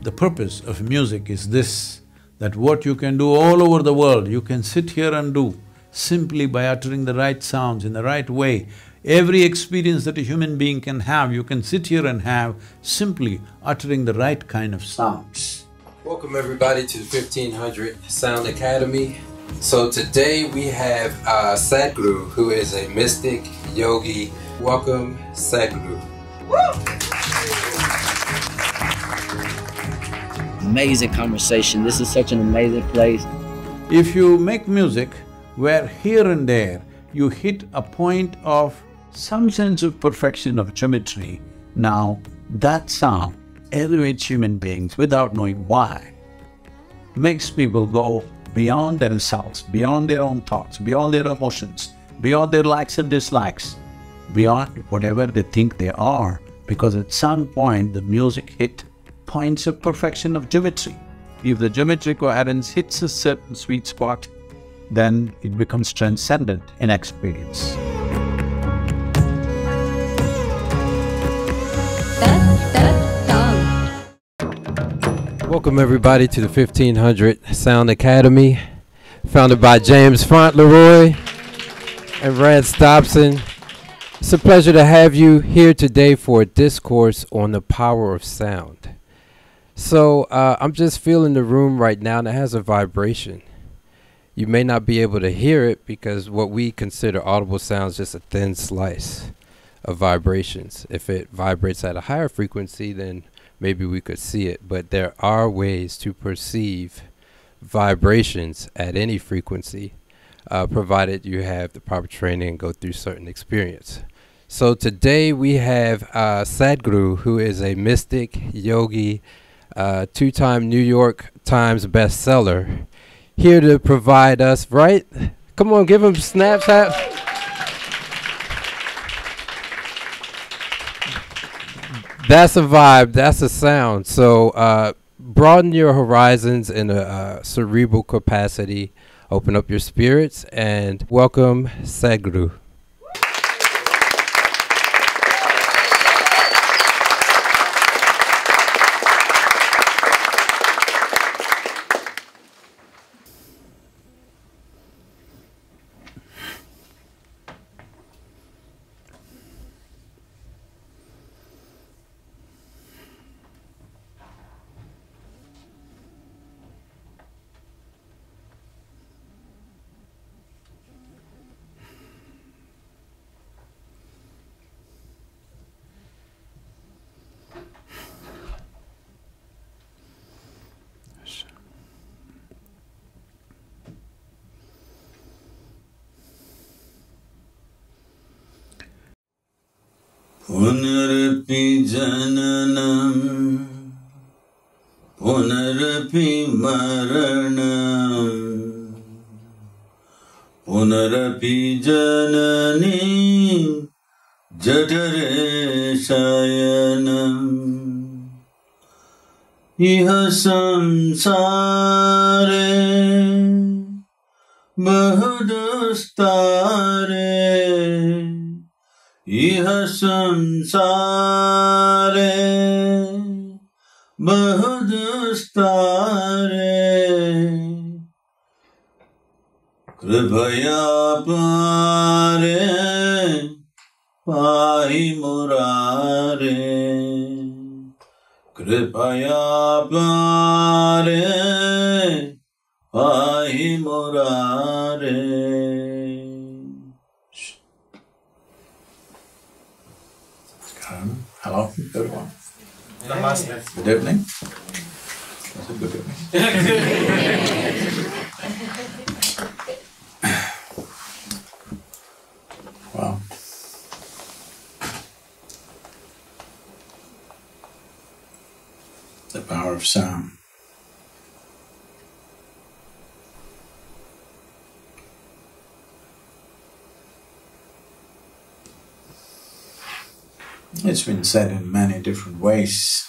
The purpose of music is this, that what you can do all over the world, you can sit here and do simply by uttering the right sounds in the right way. Every experience that a human being can have, you can sit here and have simply uttering the right kind of sounds. Welcome everybody to the 1500 Sound Academy. So today we have Sadhguru, who is a mystic, yogi. Welcome, Sadhguru. Amazing conversation. This is such an amazing place. If you make music where here and there you hit a point of some sense of perfection of geometry, now that sound elevates human beings without knowing why, makes people go beyond themselves, beyond their own thoughts, beyond their emotions, beyond their likes and dislikes, beyond whatever they think they are, because at some point the music hit points of perfection of geometry. If the geometric coherence hits a certain sweet spot, then it becomes transcendent in experience. Welcome everybody to the 1500 Sound Academy, founded by James Fauntleroy and Rance Dobson. It's a pleasure to have you here today for a discourse on the power of sound. So I'm just feeling the room right now, and it has a vibration. You may not be able to hear it because what we consider audible sound is just a thin slice of vibrations. If it vibrates at a higher frequency, then maybe we could see it. But there are ways to perceive vibrations at any frequency, provided you have the proper training and go through certain experience. So today we have Sadhguru, who is a mystic, yogi, two-time New York Times bestseller, here to provide us, right? Come on, give him snaps. That's a vibe, that's a sound. So broaden your horizons in a cerebral capacity, open up your spirits, and welcome Sadhguru. Punarapi Jananam, Punarapi Maranam, Punarapi Janani, Jatare Shayanam, Iha Samsare, Bahudastare, Iha samsare bahudastare, kripaya pare pahi murare, kripaya pare pahi murare. Hello, everyone. Namaste. Good evening. That's a good evening. Wow. The power of sound. It's been said in many different ways.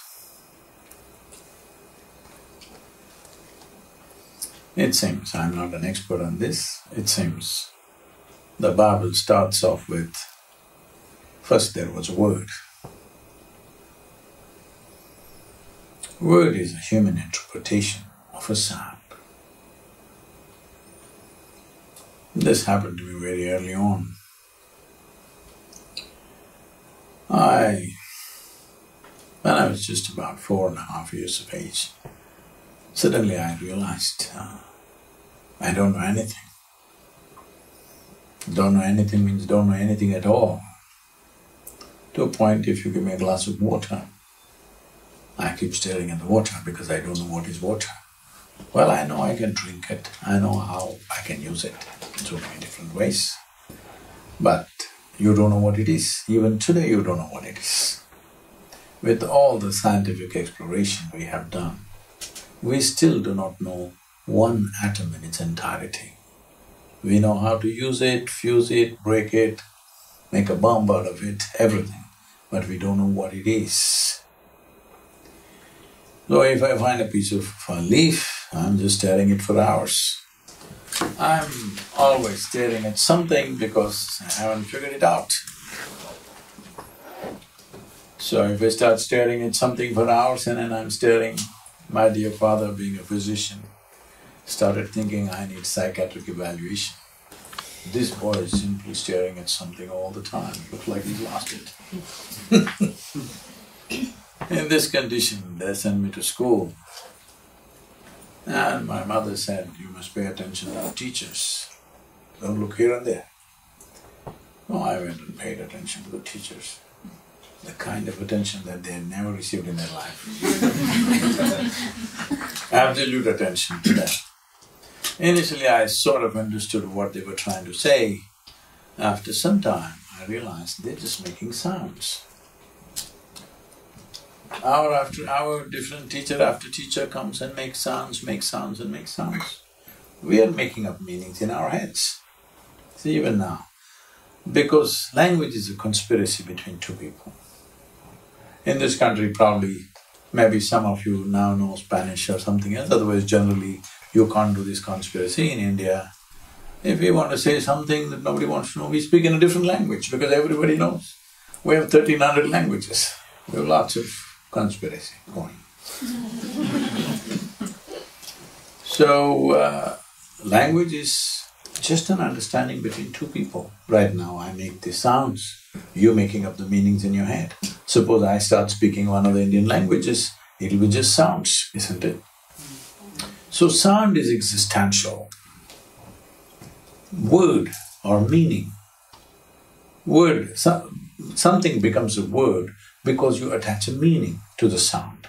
It seems, I'm not an expert on this, it seems the Bible starts off with, first there was a word. Word is a human interpretation of a sound. This happened to me very early on. When I was just about 4.5 years of age, suddenly I realized I don't know anything. Don't know anything means don't know anything at all. To a point, if you give me a glass of water, I keep staring at the water because I don't know what is water. Well, I know I can drink it, I know how I can use it in so many different ways. But you don't know what it is. Even today you don't know what it is. With all the scientific exploration we have done, we still do not know one atom in its entirety. We know how to use it, fuse it, break it, make a bomb out of it, everything, but we don't know what it is. So if I find a piece of leaf, I'm just staring at it for hours. I'm always staring at something because I haven't figured it out. So if I start staring at something for hours and then I'm staring, my dear father, being a physician, started thinking I need psychiatric evaluation. This boy is simply staring at something all the time, looks like he's lost it. In this condition, they sent me to school. And my mother said, you must pay attention to the teachers, don't look here and there. No, I went and paid attention to the teachers, the kind of attention that they had never received in their life. Absolute attention to them. Initially I sort of understood what they were trying to say. After some time, I realized they're just making sounds. Hour after hour, different teacher after teacher comes and makes sounds, makes sounds and makes sounds. We are making up meanings in our heads. See, even now, because language is a conspiracy between two people. In this country probably, maybe some of you now know Spanish or something else, otherwise generally you can't do this conspiracy. In India, if we want to say something that nobody wants to know, we speak in a different language because everybody knows. We have 1300 languages, we have lots of conspiracy going. So, language is just an understanding between two people. Right now I make these sounds, you're making up the meanings in your head. Suppose I start speaking one of the Indian languages, it'll be just sounds, isn't it? So sound is existential. Word or meaning. Word, something becomes a word because you attach a meaning to the sound.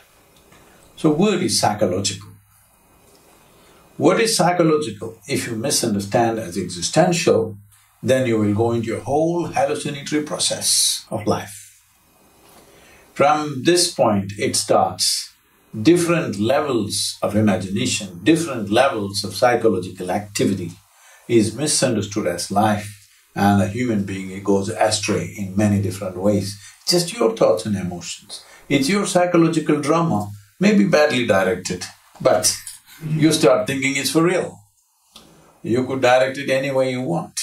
So word is psychological. What is psychological? If you misunderstand as existential, then you will go into a whole hallucinatory process of life. From this point it starts, different levels of imagination, different levels of psychological activity is misunderstood as life, and a human being goes astray in many different ways. Just your thoughts and emotions. It's your psychological drama, maybe badly directed, but you start thinking it's for real. You could direct it any way you want,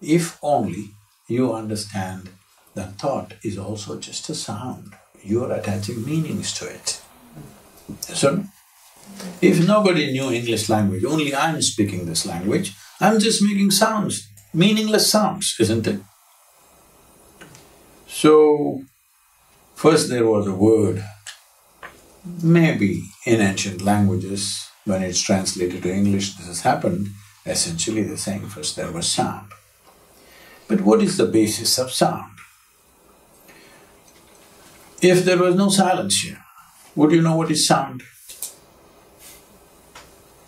if only you understand that thought is also just a sound. You're attaching meanings to it. So, if nobody knew English language, only I'm speaking this language, I'm just making sounds, meaningless sounds, isn't it? So, first there was a word. Maybe in ancient languages, when it's translated to English, this has happened. Essentially they're saying first there was sound. But what is the basis of sound? If there was no silence here, would you know what is sound?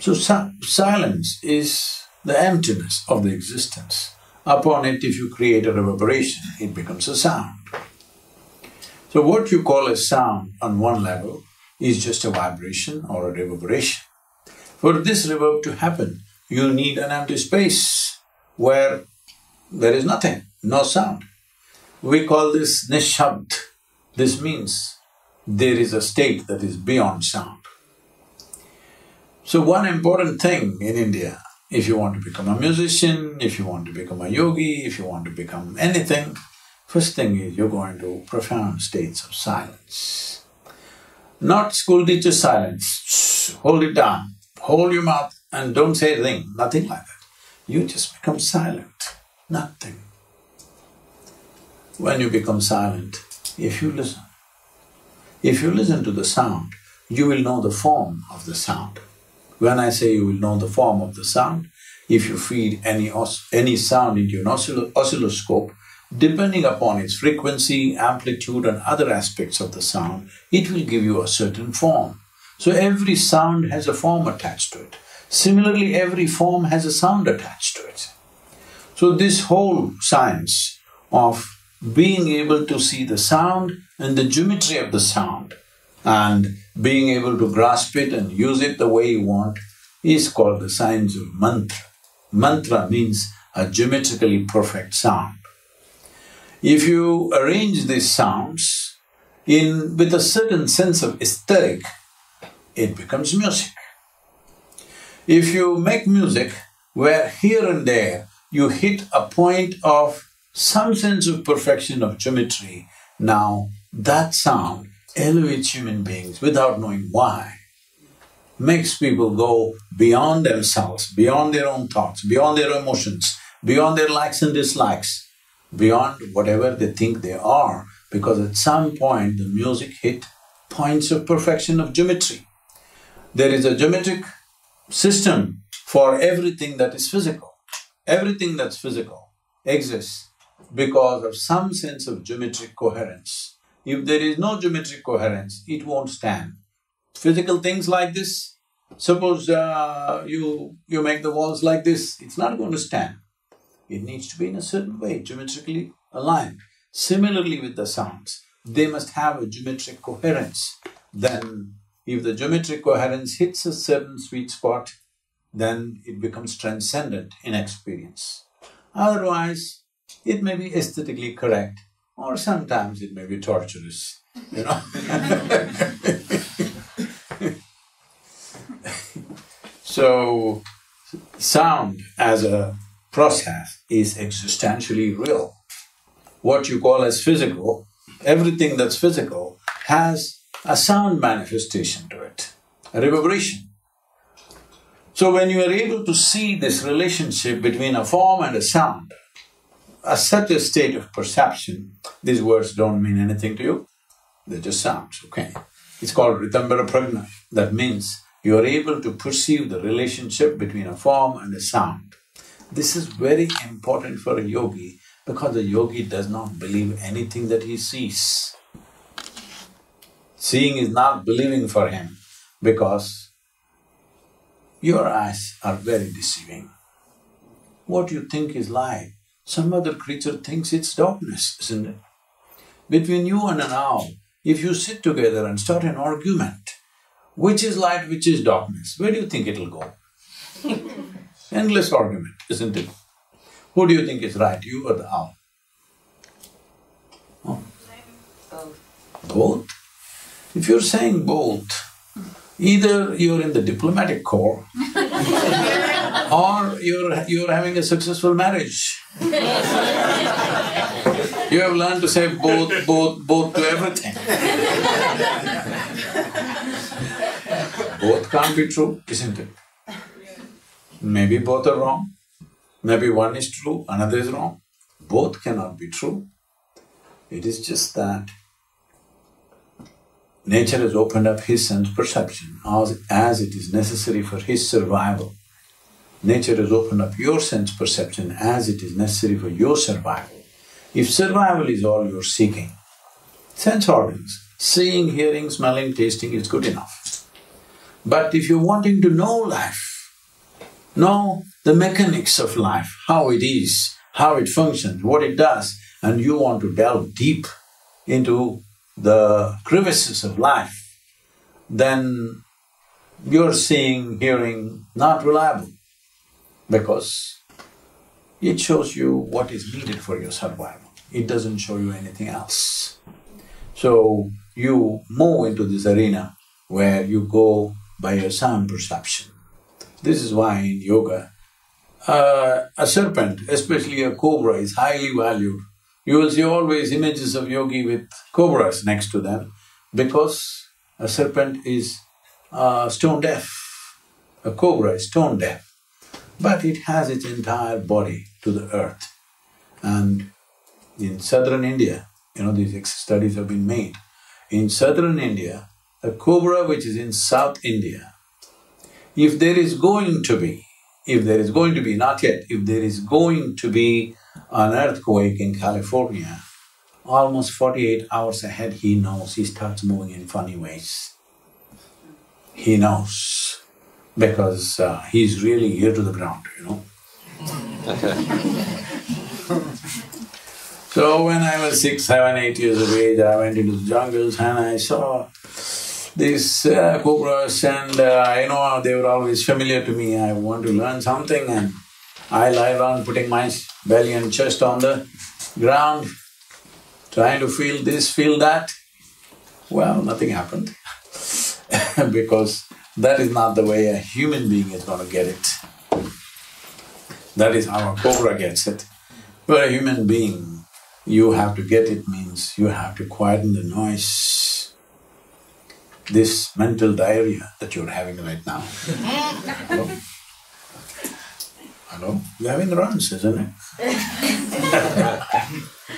So silence is the emptiness of the existence. Upon it, if you create a reverberation, it becomes a sound. So what you call a sound on one level is just a vibration or a reverberation. For this reverb to happen, you need an empty space where there is nothing, no sound. We call this nishabd. This means there is a state that is beyond sound. So one important thing in India, if you want to become a musician, if you want to become a yogi, if you want to become anything, first thing is you're going to profound states of silence. Not school teacher silence, shh, hold it down, hold your mouth and don't say a thing, nothing like that. You just become silent, nothing. When you become silent, if you listen to the sound, you will know the form of the sound. When I say you will know the form of the sound, if you feed any sound into an oscilloscope, depending upon its frequency, amplitude and other aspects of the sound, it will give you a certain form. So every sound has a form attached to it. Similarly, every form has a sound attached to it. So this whole science of being able to see the sound and the geometry of the sound and being able to grasp it and use it the way you want is called the science of mantra. Mantra means a geometrically perfect sound. If you arrange these sounds with a certain sense of aesthetic, it becomes music. If you make music where here and there you hit a point of some sense of perfection of geometry, now that sound elevates human beings without knowing why, makes people go beyond themselves, beyond their own thoughts, beyond their emotions, beyond their likes and dislikes, beyond whatever they think they are, because at some point the music hit points of perfection of geometry. There is a geometric system for everything that is physical. Everything that's physical exists because of some sense of geometric coherence. If there is no geometric coherence, it won't stand. Physical things like this, suppose you make the walls like this, it's not going to stand. It needs to be in a certain way, geometrically aligned. Similarly with the sounds, they must have a geometric coherence. Then if the geometric coherence hits a certain sweet spot, then it becomes transcendent in experience. Otherwise, it may be aesthetically correct or sometimes it may be torturous, you know. So, sound as a process is existentially real. What you call as physical, everything that's physical has a sound manifestation to it, a reverberation. So when you are able to see this relationship between a form and a sound, such a state of perception, these words don't mean anything to you, they're just sounds, okay? It's called Ritambara Pragna. That means you are able to perceive the relationship between a form and a sound. This is very important for a yogi because the yogi does not believe anything that he sees. Seeing is not believing for him because your eyes are very deceiving. What you think is light, some other creature thinks it's darkness, isn't it? Between you and an owl, if you sit together and start an argument, which is light, which is darkness, where do you think it'll go? Endless argument, isn't it? Who do you think is right, you or the owl? Oh. Both? If you're saying both, either you're in the diplomatic corps or you're having a successful marriage. You have learned to say both to everything. Both can't be true, isn't it? Maybe both are wrong, maybe one is true, another is wrong. Both cannot be true. It is just that nature has opened up his sense perception as it is necessary for his survival. Nature has opened up your sense perception as it is necessary for your survival. If survival is all you're seeking, sense organs, seeing, hearing, smelling, tasting is good enough. But if you're wanting to know life, know the mechanics of life, how it is, how it functions, what it does, and you want to delve deep into the crevices of life, then you're seeing, hearing not reliable because it shows you what is needed for your survival. It doesn't show you anything else. So you move into this arena where you go by your sound perception. This is why in yoga, a serpent, especially a cobra, is highly valued. You will see always images of yogi with cobras next to them because A serpent is stone deaf, a cobra is stone deaf, but it has its entire body to the earth. And in southern India, these studies have been made. In southern India, a cobra which is in South India, if there is going to be, not yet, if there is going to be an earthquake in California, almost 48 hours ahead he knows, he starts moving in funny ways. He knows, because he's really ear to the ground, So when I was 6, 7, 8 years of age, I went into the jungles and I saw these cobras and they were always familiar to me. I want to learn something and I lie around putting my belly and chest on the ground, trying to feel this, feel that. Well, nothing happened because that is not the way a human being is going to get it. That is how a cobra gets it. For a human being, you have to get it means you have to quieten the noise. This mental diarrhea that you're having right now. Hello? Hello? You're having runs, isn't it?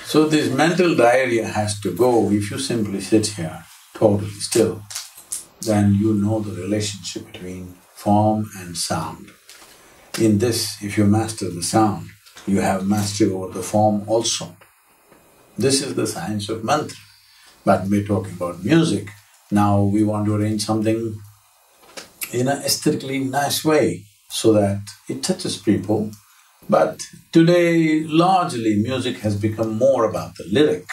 So this mental diarrhea has to go. If you simply sit here totally still, then you know the relationship between form and sound. In this, if you master the sound, you have mastery over the form also. This is the science of mantra. But we're talking about music. Now we want to arrange something in an aesthetically nice way so that it touches people. But today, largely music has become more about the lyric.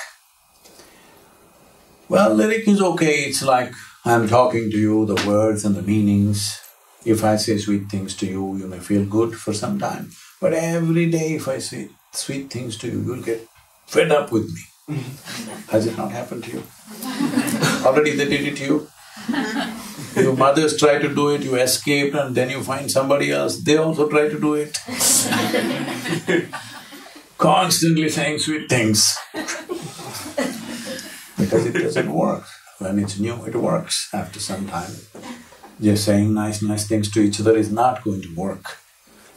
Well, lyric is okay, it's like I'm talking to you, the words and the meanings. If I say sweet things to you, you may feel good for some time. But every day if I say sweet things to you, you'll get fed up with me. Has it not happened to you? Already they did it to you. Your mothers try to do it, you escaped and then you find somebody else, they also try to do it. Constantly saying sweet things. Because it doesn't work. When it's new, it works after some time. Just saying nice things to each other is not going to work.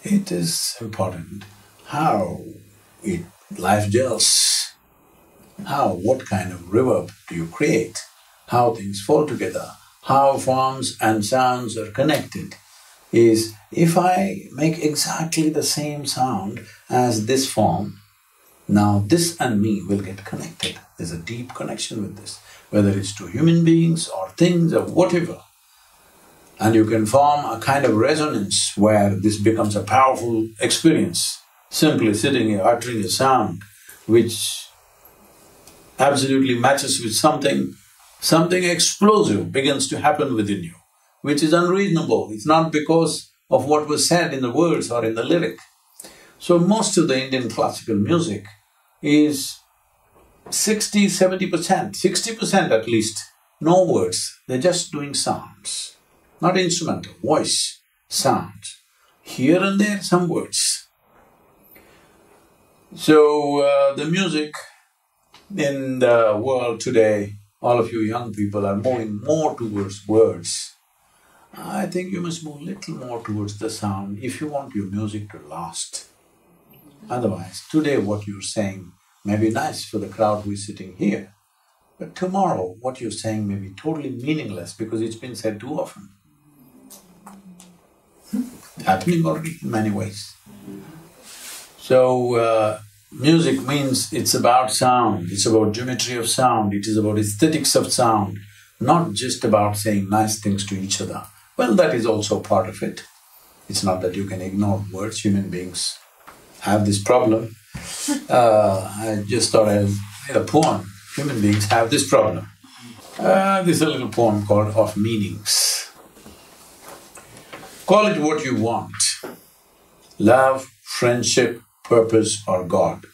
It is important how life gels, what kind of reverb do you create, how things fall together, how forms and sounds are connected. Is if I make exactly the same sound as this form, now this and me will get connected. There's a deep connection with this, whether it's to human beings or things or whatever. And you can form a kind of resonance where this becomes a powerful experience. Simply sitting here uttering a sound which absolutely matches with something explosive begins to happen within you, which is unreasonable. It's not because of what was said in the words or in the lyric. So most of the Indian classical music is 60–70%, 60% at least, no words, they're just doing sounds. Not instrumental, voice, sounds. Here and there some words. So the music in the world today, all of you young people are moving more towards words. I think you must move little more towards the sound if you want your music to last. Otherwise, today what you're saying may be nice for the crowd who is sitting here, but tomorrow what you're saying may be totally meaningless because it's been said too often. Happening already in many ways. So, music means it's about sound, it's about geometry of sound, it is about aesthetics of sound, not just about saying nice things to each other. Well, that is also part of it. It's not that you can ignore words, human beings have this problem. I just thought I'd read a poem, human beings have this problem. This is a little poem called Of Meanings. Call it what you want, love, friendship, purpose or God.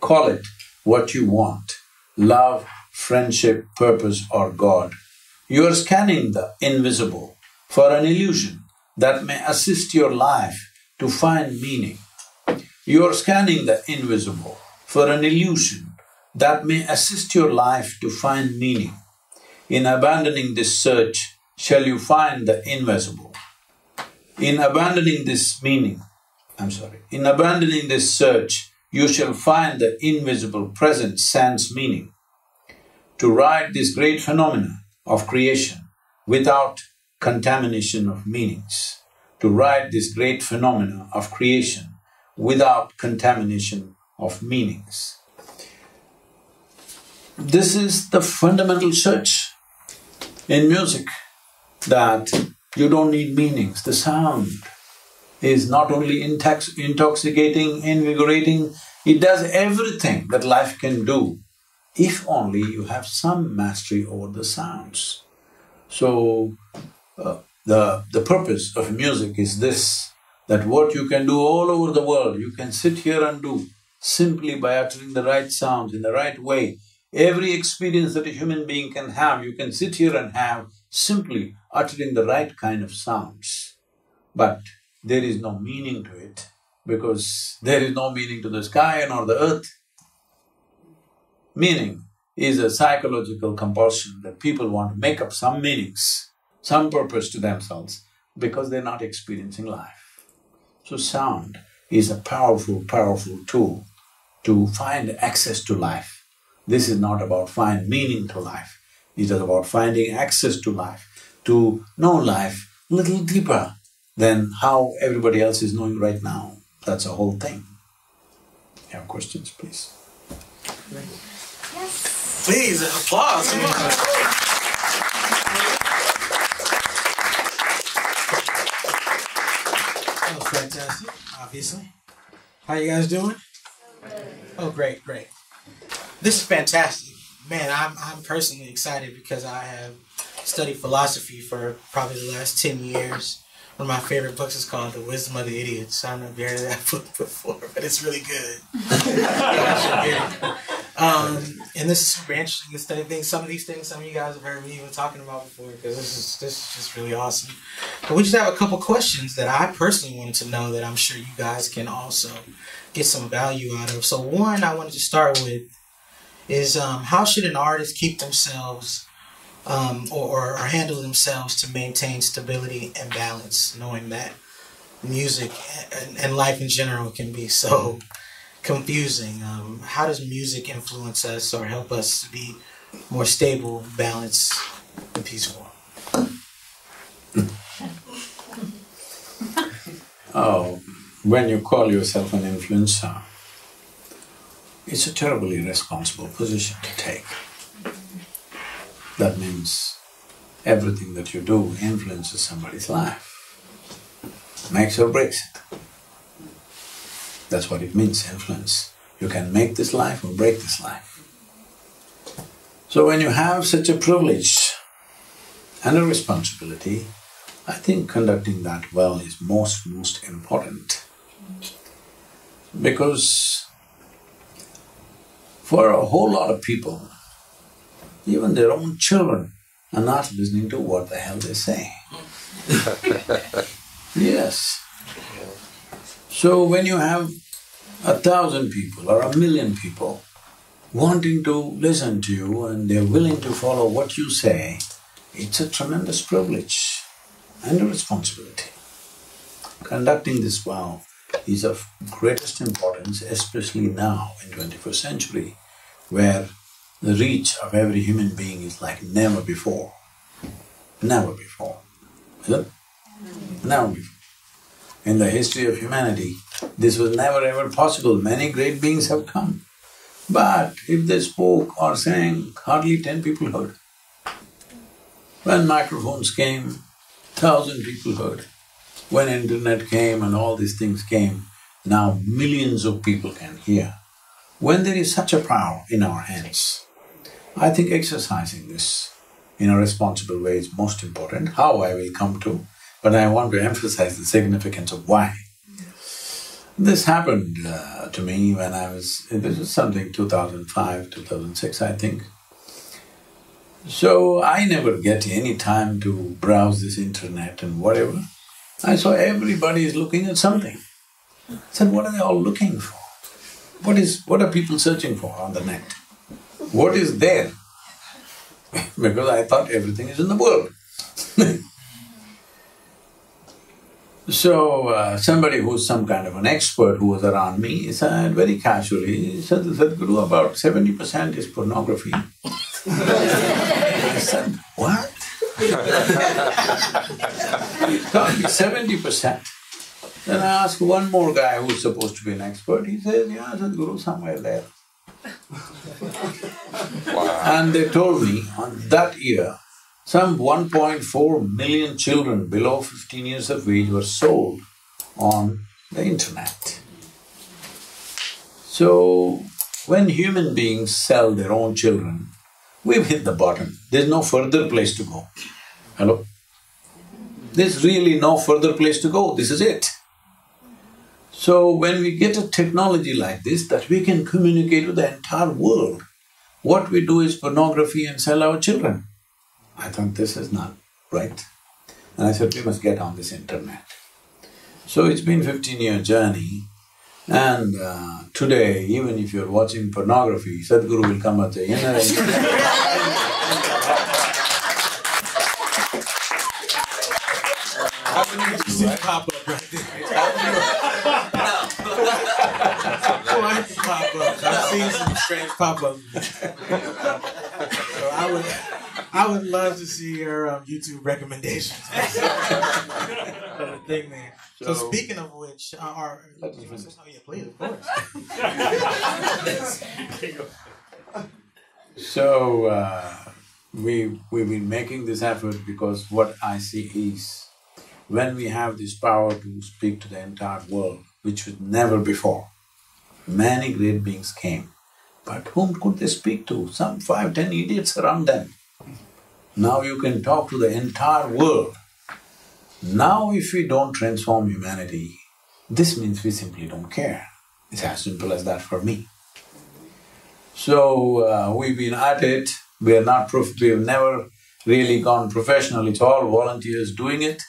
Call it what you want, love, friendship, purpose or God. You are scanning the invisible for an illusion that may assist your life to find meaning. You are scanning the invisible for an illusion that may assist your life to find meaning. In abandoning this search, shall you find the invisible. In abandoning this in abandoning this search, you shall find the invisible present sans meaning. To ride this great phenomena of creation without contamination of meanings. To ride this great phenomena of creation without contamination of meanings. This is the fundamental search in music, that you don't need meanings. The sound is not only intoxicating, invigorating, it does everything that life can do, if only you have some mastery over the sounds. So, the purpose of music is this, that what you can do all over the world, you can sit here and do simply by uttering the right sounds in the right way. Every experience that a human being can have, you can sit here and have simply uttering the right kind of sounds. But there is no meaning to it, because there is no meaning to the sky nor the earth. Meaning is a psychological compulsion that people want to make up some meanings, some purpose to themselves, because they're not experiencing life. So sound is a powerful, powerful tool to find access to life. This is not about finding meaning to life, it is about finding access to life, to know life a little deeper than how everybody else is knowing right now. That's the whole thing. You have questions, please? Yes. Please, applause. Come on. That was fantastic, obviously. How you guys doing? Oh, great, great. This is fantastic. Man, I'm personally excited because I have studied philosophy for probably the last 10 years. One of my favorite books is called The Wisdom of the Idiots. I don't know if you heard of that book before, but it's really good. And this is super interesting to study things. Some of these things, some of you guys have heard me even talking about before, because this is just really awesome. But we just have a couple questions that I personally wanted to know that I'm sure you guys can also get some value out of. So one I wanted to start with is how should an artist keep themselves or handle themselves to maintain stability and balance, knowing that music and life in general can be so confusing? How does music influence us or help us to be more stable, balanced, and peaceful? Oh, when you call yourself an influencer, it's a terribly irresponsible position to take. That means everything that you do influences somebody's life, makes or breaks it. That's what it means, influence. You can make this life or break this life. So when you have such a privilege and a responsibility, I think conducting that well is most important. Because for a whole lot of people, even their own children are not listening to what the hell they say. Yes. So when you have 1,000 people or 1,000,000 people wanting to listen to you and they're willing to follow what you say, it's a tremendous privilege and a responsibility. Conducting this well is of greatest importance, especially now in 21st century, where the reach of every human being is like never before. Never before. Is it? Never before. In the history of humanity, this was never ever possible. Many great beings have come. But if they spoke or sang, hardly 10 people heard. When microphones came, 1,000 people heard. When internet came and all these things came, now millions of people can hear. When there is such a power in our hands, I think exercising this in a responsible way is most important. How I will come to, but I want to emphasize the significance of why. This happened to me when this was something 2005, 2006 I think. So I never get any time to browse this internet and whatever. I saw everybody is looking at something. I said, what are they all looking for? What are people searching for on the net? What is there? because I thought everything is in the world. So, somebody who's some kind of an expert who was around me, he said very casually, he said, Sadhguru, about 70% is pornography. I said, what? He told me 70%. Then I asked one more guy who's supposed to be an expert, he says, yeah, Sadhguru, somewhere there. Wow. And they told me, on that year, some 1.4 million children below 15 years of age were sold on the internet. So, when human beings sell their own children, we've hit the bottom. There's no further place to go. Hello? There's really no further place to go, this is it. So, when we get a technology like this that we can communicate with the entire world, what we do is pornography and sell our children. I thought this is not right. And I said, we must get on this internet. So it's been 15-year journey, and today, even if you're watching pornography, Sadhguru will come and say, pop up right there. I like the pop-ups. I've seen some strange pop-ups. So I would love to see your YouTube recommendations. The thing, man. So speaking of which, oh yeah, please, of course. So we've been making this effort because what I see is, when we have this power to speak to the entire world, which was never before, many great beings came, but whom could they speak to? Some 5–10 idiots around them. Now you can talk to the entire world. Now if we don't transform humanity, this means we simply don't care. It's as simple as that for me. So we've been at it, we've never really gone professional, it's all volunteers doing it.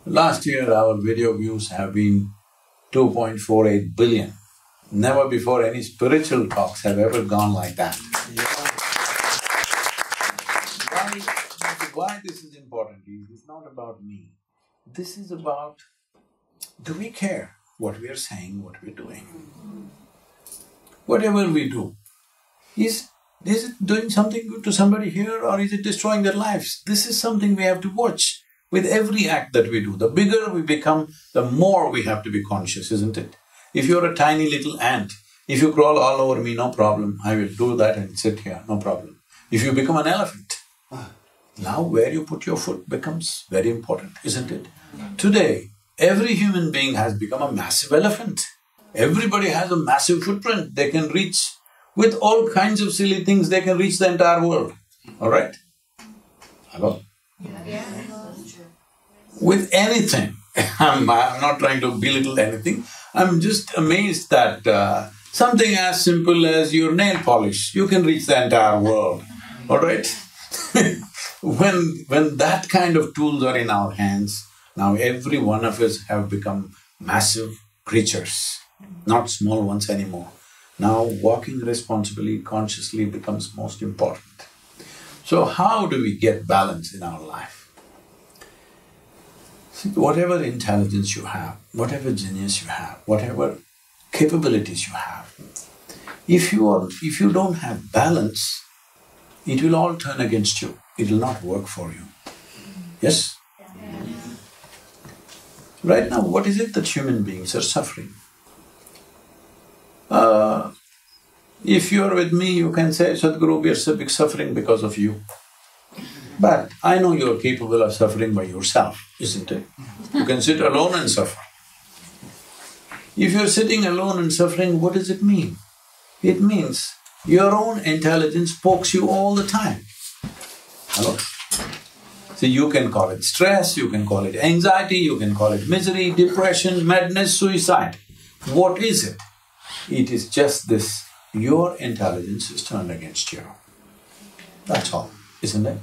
Last year our video views have been 2.48 billion. Never before any spiritual talks have ever gone like that. Why this is important is, it's not about me. This is about, do we care what we are saying, what we're doing? Whatever we do, is it doing something good to somebody here, or is it destroying their lives? This is something we have to watch with every act that we do. The bigger we become, the more we have to be conscious, isn't it? If you're a tiny little ant, if you crawl all over me, no problem, I will do that and sit here, no problem. If you become an elephant, now where you put your foot becomes very important, isn't it? Today, every human being has become a massive elephant. Everybody has a massive footprint. They can reach, with all kinds of silly things, they can reach the entire world, all right? Hello? Yeah. With anything. I'm not trying to belittle anything. I'm just amazed that something as simple as your nail polish, you can reach the entire world, all right? When that kind of tools are in our hands, now every one of us have become massive creatures, not small ones anymore. Now walking responsibly, consciously becomes most important. So how do we get balance in our life? See, whatever intelligence you have, whatever genius you have, whatever capabilities you have, if you don't have balance, it will all turn against you. It will not work for you. Yes? Right now, what is it that human beings are suffering? If you're with me, you can say, Sadhguru, we are suffering because of you. But I know you're capable of suffering by yourself, isn't it? You can sit alone and suffer. If you're sitting alone and suffering, what does it mean? It means your own intelligence pokes you all the time. Hello? So you can call it stress, you can call it anxiety, you can call it misery, depression, madness, suicide. What is it? It is just this, your intelligence is turned against you. That's all, isn't it?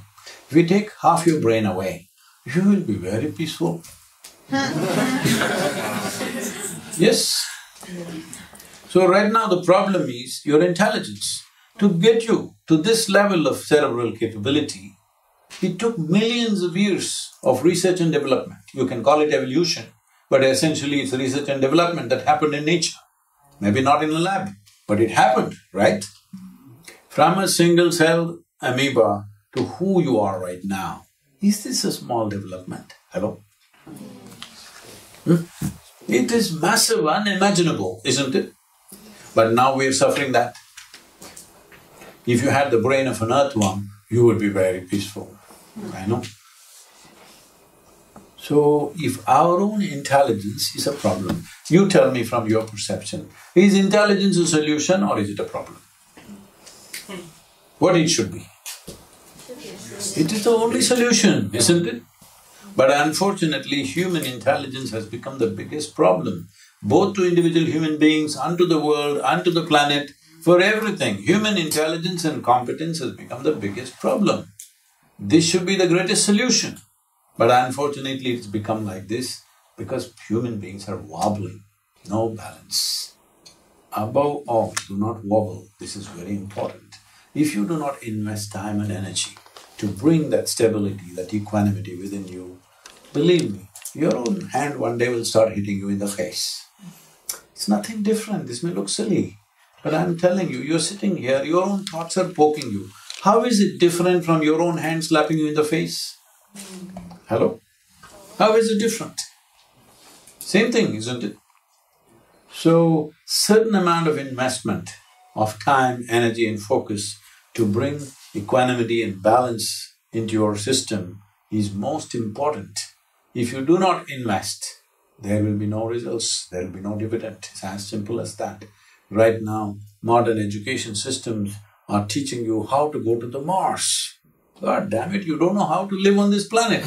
If you take half your brain away, you will be very peaceful. Yes? So right now the problem is your intelligence. To get you to this level of cerebral capability, it took millions of years of research and development. You can call it evolution, but essentially it's research and development that happened in nature. Maybe not in a lab, but it happened, right? From a single-celled amoeba to who you are right now. Is this a small development? Hello? It is massive, unimaginable, isn't it? But now we are suffering that. If you had the brain of an earthworm, you would be very peaceful, I know. So, if our own intelligence is a problem, you tell me from your perception, is intelligence a solution or is it a problem? What it should be? It is the only solution, isn't it? But unfortunately, human intelligence has become the biggest problem, both to individual human beings, unto the world, unto the planet, for everything. Human intelligence and competence has become the biggest problem. This should be the greatest solution. But unfortunately, it's become like this because human beings are wobbling, no balance. Above all, do not wobble, this is very important. If you do not invest time and energy to bring that stability, that equanimity within you, believe me, your own hand one day will start hitting you in the face. It's nothing different, this may look silly, but I'm telling you, you're sitting here, your own thoughts are poking you. How is it different from your own hand slapping you in the face? Hello? How is it different? Same thing, isn't it? So, certain amount of investment of time, energy and focus to bring equanimity and balance into your system is most important. If you do not invest, there will be no results, there will be no dividend. It's as simple as that. Right now, modern education systems are teaching you how to go to the Mars. God damn it, you don't know how to live on this planet.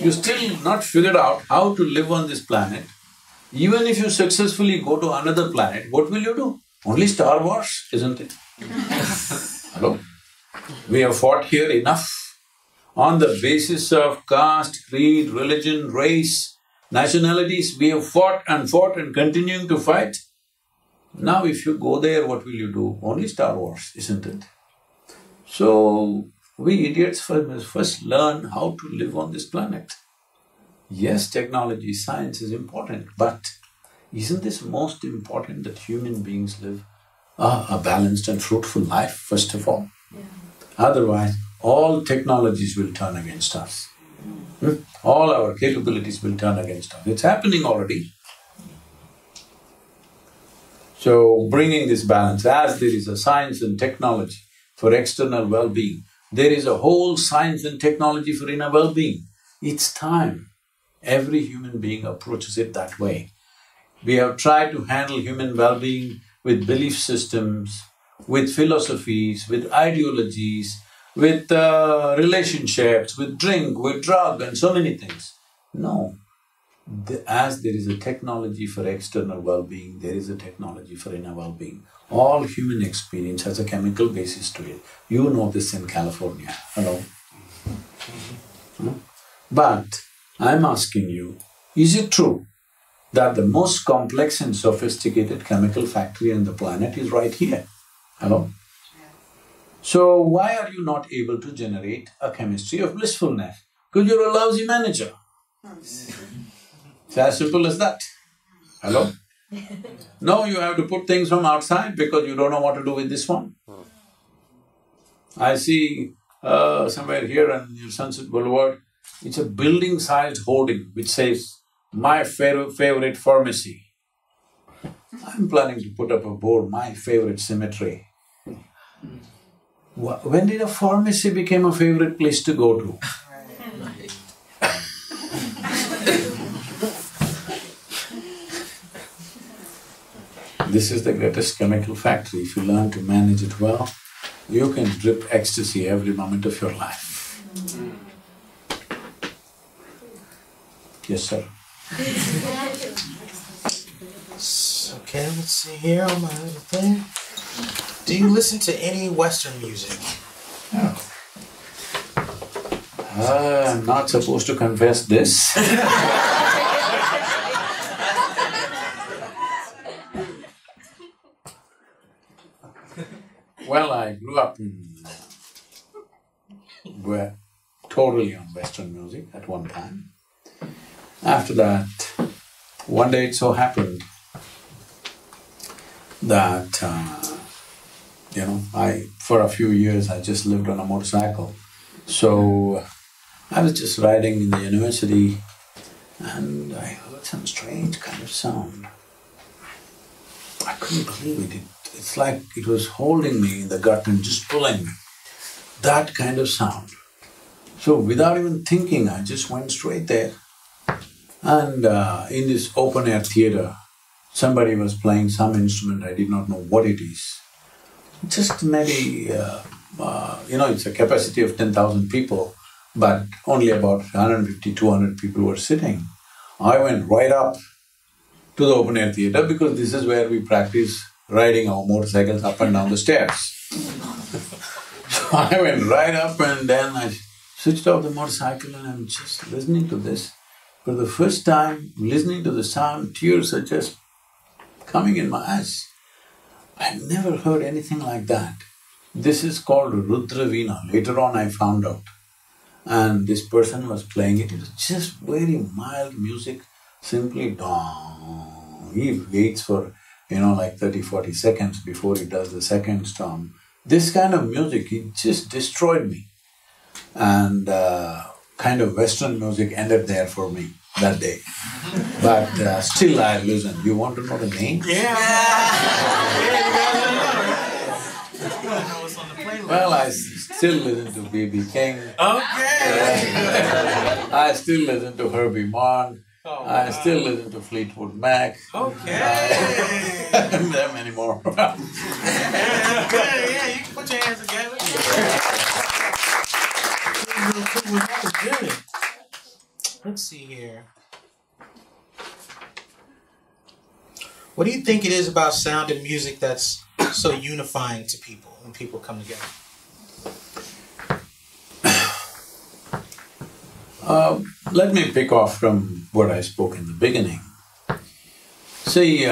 You still not figured out how to live on this planet. Even if you successfully go to another planet, what will you do? Only Star Wars, isn't it? Hello? We have fought here enough. On the basis of caste, creed, religion, race, nationalities, we have fought and continuing to fight. Now if you go there, what will you do? Only Star Wars, isn't it? So, we idiots first learn how to live on this planet. Yes, technology, science is important, but isn't this most important that human beings live a balanced and fruitful life, first of all? Yeah. Otherwise, all technologies will turn against us. All our capabilities will turn against us. It's happening already. So, bringing this balance, as there is a science and technology for external well-being, there is a whole science and technology for inner well-being. It's time every human being approaches it that way. We have tried to handle human well-being with belief systems, with philosophies, with ideologies, with relationships, with drink, with drug and so many things. No. As there is a technology for external well-being, there is a technology for inner well-being. All human experience has a chemical basis to it. You know this in California, hello? But I'm asking you, is it true that the most complex and sophisticated chemical factory on the planet is right here? Hello? So why are you not able to generate a chemistry of blissfulness? Because you're a lousy manager. It's as simple as that. Hello? No, you have to put things from outside because you don't know what to do with this one. I see somewhere here on Sunset Boulevard, it's a building-sized hoarding which says, "My favorite pharmacy." I'm planning to put up a board, "My favorite cemetery." When did a pharmacy become a favorite place to go to? This is the greatest chemical factory. If you learn to manage it well, you can drip ecstasy every moment of your life. Yes, sir. Okay, let's see here on my little thing. Do you listen to any Western music? No. I'm not supposed to confess this. Well, I grew up in… were totally on Western music at one time. After that, one day it so happened that, for a few years I just lived on a motorcycle. So, I was just riding in the university and I heard some strange kind of sound. I couldn't believe it. It's like it was holding me in the gut and just pulling me. That kind of sound. So without even thinking, I just went straight there. And in this open-air theatre, somebody was playing some instrument, I did not know what it is. Just maybe, it's a capacity of 10,000 people, but only about 150, 200 people were sitting. I went right up to the open-air theatre because this is where we practice riding our motorcycles up and down the stairs. So I went right up and then I switched off the motorcycle and I'm just listening to this. For the first time, listening to the sound, tears are just coming in my eyes. I've never heard anything like that. This is called Rudra Veena. Later on I found out. And this person was playing it. It was just very mild music, simply dong. He waits for, like 30-40 seconds before he does the second storm. This kind of music, it just destroyed me. And kind of Western music ended there for me that day. But still I listen. You want to know the name? Yeah. Well, I still listen to B.B. King. Okay. I still listen to Herbie Mann. Oh, I wow. still listen to Fleetwood Mac. Okay. There are many more. Yeah, you can put your hands together. That was good. Let's see here. What do you think it is about sound and music that's so unifying to people when people come together? Let me pick off from what I spoke in the beginning. See,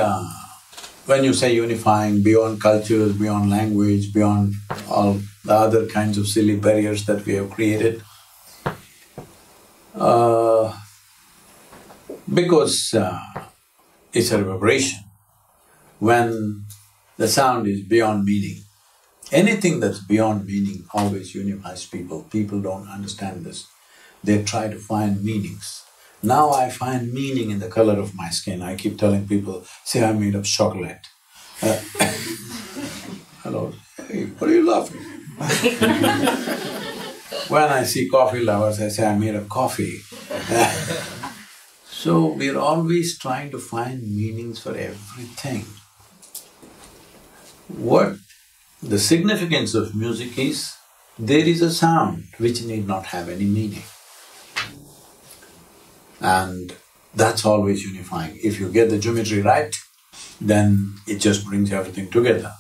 when you say unifying beyond cultures, beyond language, beyond all the other kinds of silly barriers that we have created, because it's a reverberation. When the sound is beyond meaning, anything that's beyond meaning always unifies people. People don't understand this. They try to find meanings. Now I find meaning in the color of my skin. I keep telling people, say I'm made of chocolate. Hello, hey, what are you laughing? When I see coffee lovers, I say I'm made of coffee. So we're always trying to find meanings for everything. What the significance of music is, there is a sound which need not have any meaning. And that's always unifying. If you get the geometry right, then it just brings everything together.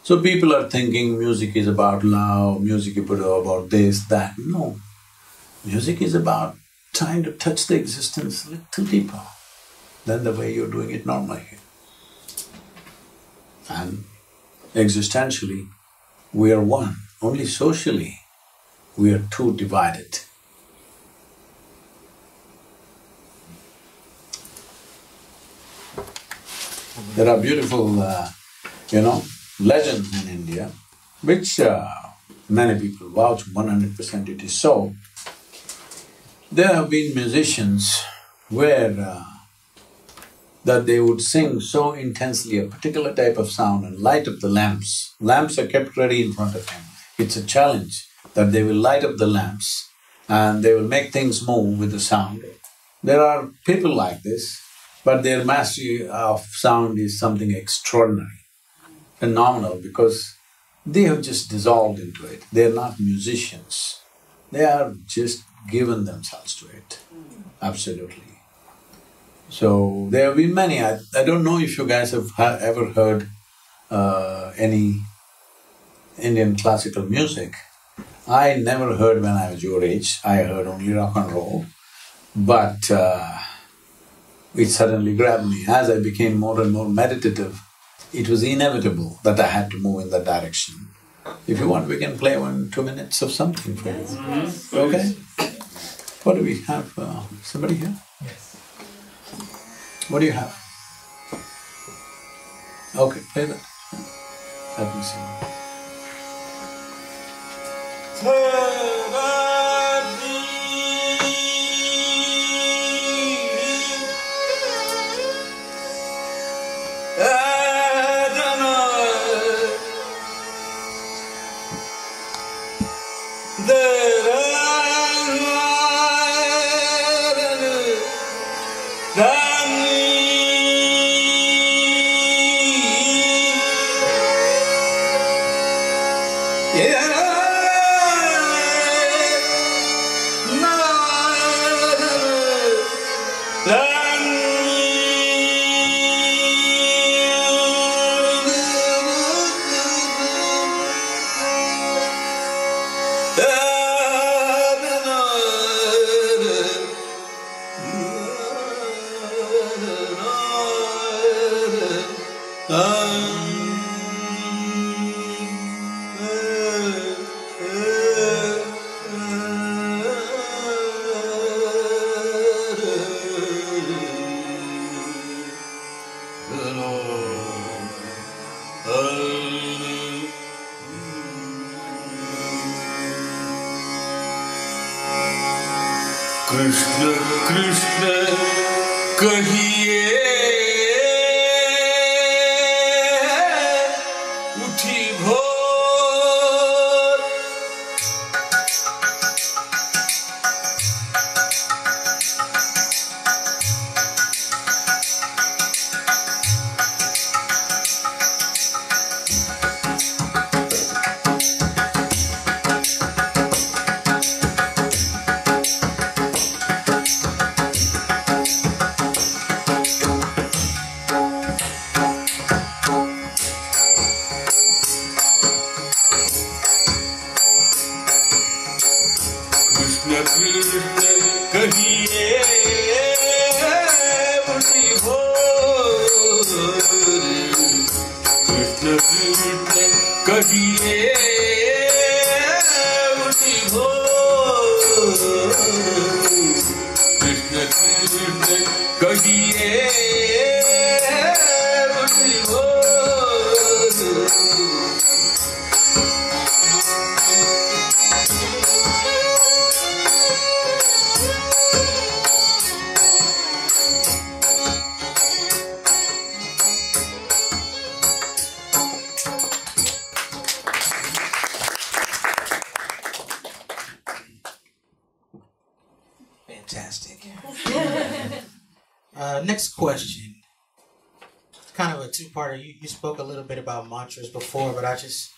So people are thinking music is about love, music is about this, that. No. Music is about trying to touch the existence a little deeper than the way you're doing it normally. And existentially, we are one. Only socially, we are too divided. There are beautiful, legends in India, which many people vouch 100% it is so. There have been musicians where that they would sing so intensely a particular type of sound and light up the lamps. Lamps are kept ready in front of him. It's a challenge that they will light up the lamps and they will make things move with the sound. There are people like this, but their mastery of sound is something extraordinary, phenomenal, because they have just dissolved into it. They are not musicians. They are just given themselves to it, absolutely. So there have been many. I don't know if you guys have ever heard any Indian classical music. I never heard when I was your age. I heard only rock and roll, but it suddenly grabbed me. As I became more and more meditative, it was inevitable that I had to move in that direction. If you want, we can play 2 minutes of something for you. Okay? What do we have? Somebody here? Yes. What do you have? Okay, play that. Let me see. Krishna Krishna कहिए उठी भोर Fantastic. Next question. It's kind of a two-parter. You spoke a little bit about mantras before, but I just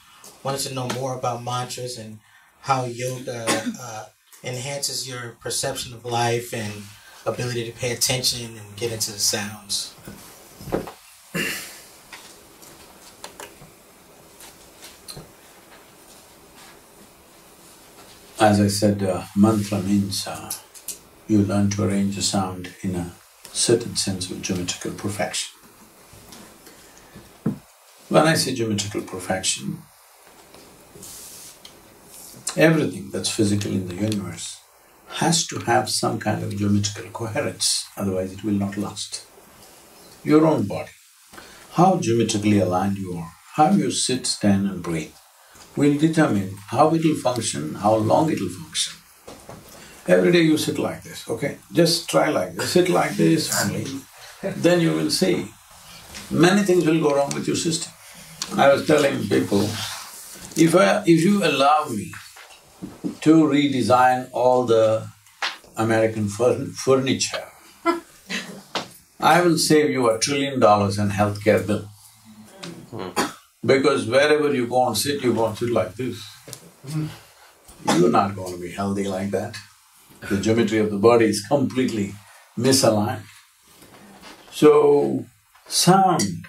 wanted to know more about mantras and how yoga enhances your perception of life and ability to pay attention and get into the sounds. As I said, mantra means you learn to arrange a sound in a certain sense of geometrical perfection. When I say geometrical perfection, everything that's physical in the universe has to have some kind of geometrical coherence, otherwise it will not last. Your own body, how geometrically aligned you are, how you sit, stand and breathe will determine how it will function, how long it will function. Every day you sit like this, okay? Just try like this, sit like this only, then you will see many things will go wrong with your system. I was telling people, if you allow me to redesign all the American furniture, I will save you $1 trillion in healthcare bill. Because wherever you go and sit, you go and sit like this. You're not going to be healthy like that. The geometry of the body is completely misaligned. So, sound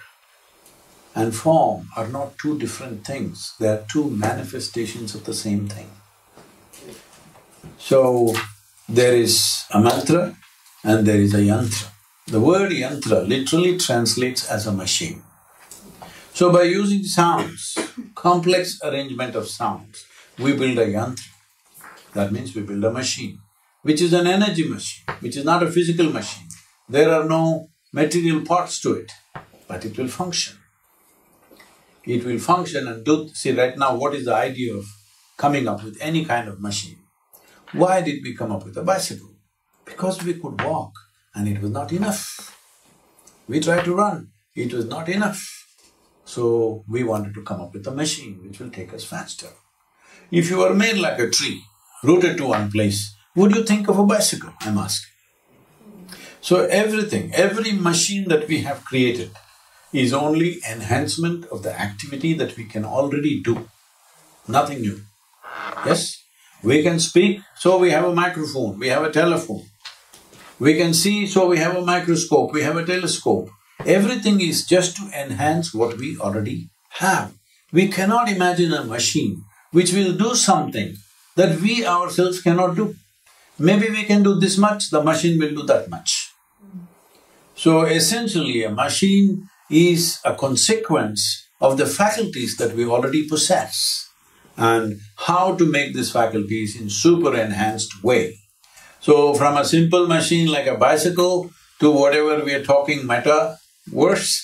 and form are not two different things, they are two manifestations of the same thing. So, there is a mantra and there is a yantra. The word yantra literally translates as a machine. So by using sounds, complex arrangement of sounds, we build a yantra. That means we build a machine, which is an energy machine, which is not a physical machine. There are no material parts to it, but it will function. It will function and do… See, right now, what is the idea of coming up with any kind of machine? Why did we come up with a bicycle? Because we could walk and it was not enough. We tried to run, it was not enough. So we wanted to come up with a machine which will take us faster. If you were made like a tree, rooted to one place, would you think of a bicycle, I'm asking? So everything, every machine that we have created is only enhancement of the activity that we can already do, nothing new. Yes? We can speak, so we have a microphone, we have a telephone. We can see, so we have a microscope, we have a telescope. Everything is just to enhance what we already have. We cannot imagine a machine which will do something that we ourselves cannot do. Maybe we can do this much, the machine will do that much. So essentially, a machine is a consequence of the faculties that we already possess and how to make these faculties in super enhanced way. So from a simple machine like a bicycle to whatever we are talking metaverse,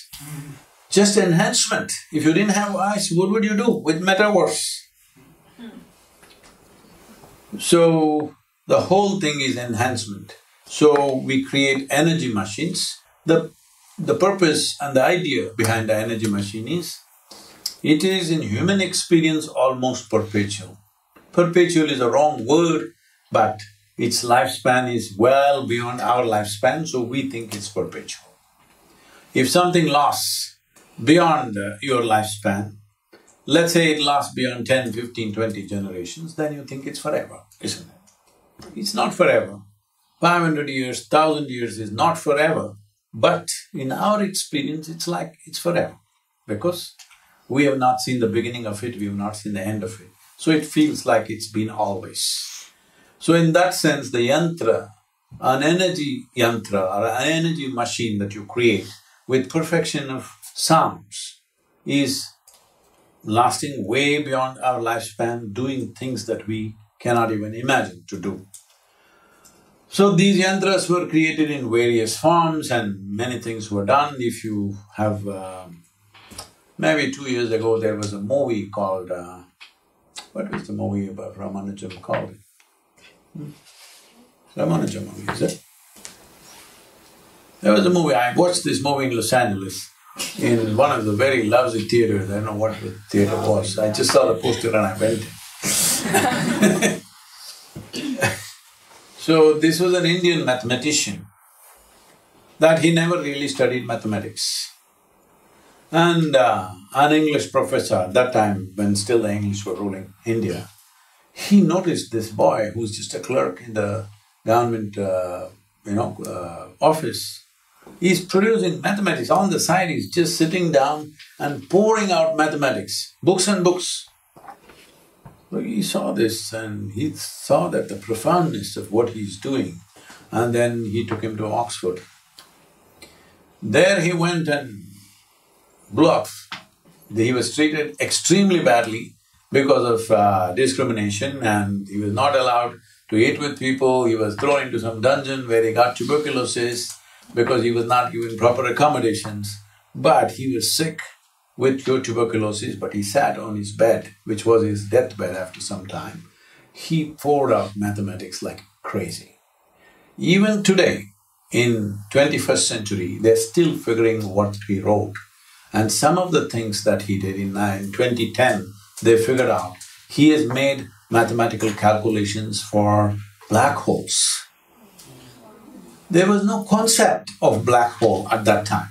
just enhancement. If you didn't have eyes, what would you do with metaverse? So the whole thing is enhancement. So we create energy machines. The purpose and the idea behind the energy machine is, it is in human experience almost perpetual. Perpetual is a wrong word, but its lifespan is well beyond our lifespan, so we think it's perpetual. If something lasts beyond your lifespan, let's say it lasts beyond 10, 15, 20 generations, then you think it's forever, isn't it? It's not forever. 500 years, 1000 years is not forever, but in our experience it's like it's forever, because we have not seen the beginning of it, we have not seen the end of it. So it feels like it's been always. So in that sense, the yantra, an energy yantra or an energy machine that you create with perfection of sounds is lasting way beyond our lifespan, doing things that we cannot even imagine to do. So these yantras were created in various forms and many things were done. If you have… maybe 2 years ago there was a movie called… what was the movie about Ramanujam called? Ramanujam movie, is it? There was a movie, I watched this movie in Los Angeles in one of the very lousy theaters, I don't know what the theater was, I just saw the poster and I went in. So this was an Indian mathematician, that he never really studied mathematics. And an English professor at that time, when still the English were ruling India, he noticed this boy who's just a clerk in the government, office. He's producing mathematics, on the side he's just sitting down and pouring out mathematics, books and books. So he saw this and he saw that the profoundness of what he's doing, and then he took him to Oxford. There he went and blew up. He was treated extremely badly because of discrimination, and he was not allowed to eat with people. He was thrown into some dungeon where he got tuberculosis because he was not given proper accommodations. But he was sick with tuberculosis, but he sat on his bed, which was his deathbed after some time. He poured out mathematics like crazy. Even today, in 21st century, they're still figuring what he wrote. And some of the things that he did in 2010, they figured out. He has made mathematical calculations for black holes. There was no concept of black hole at that time.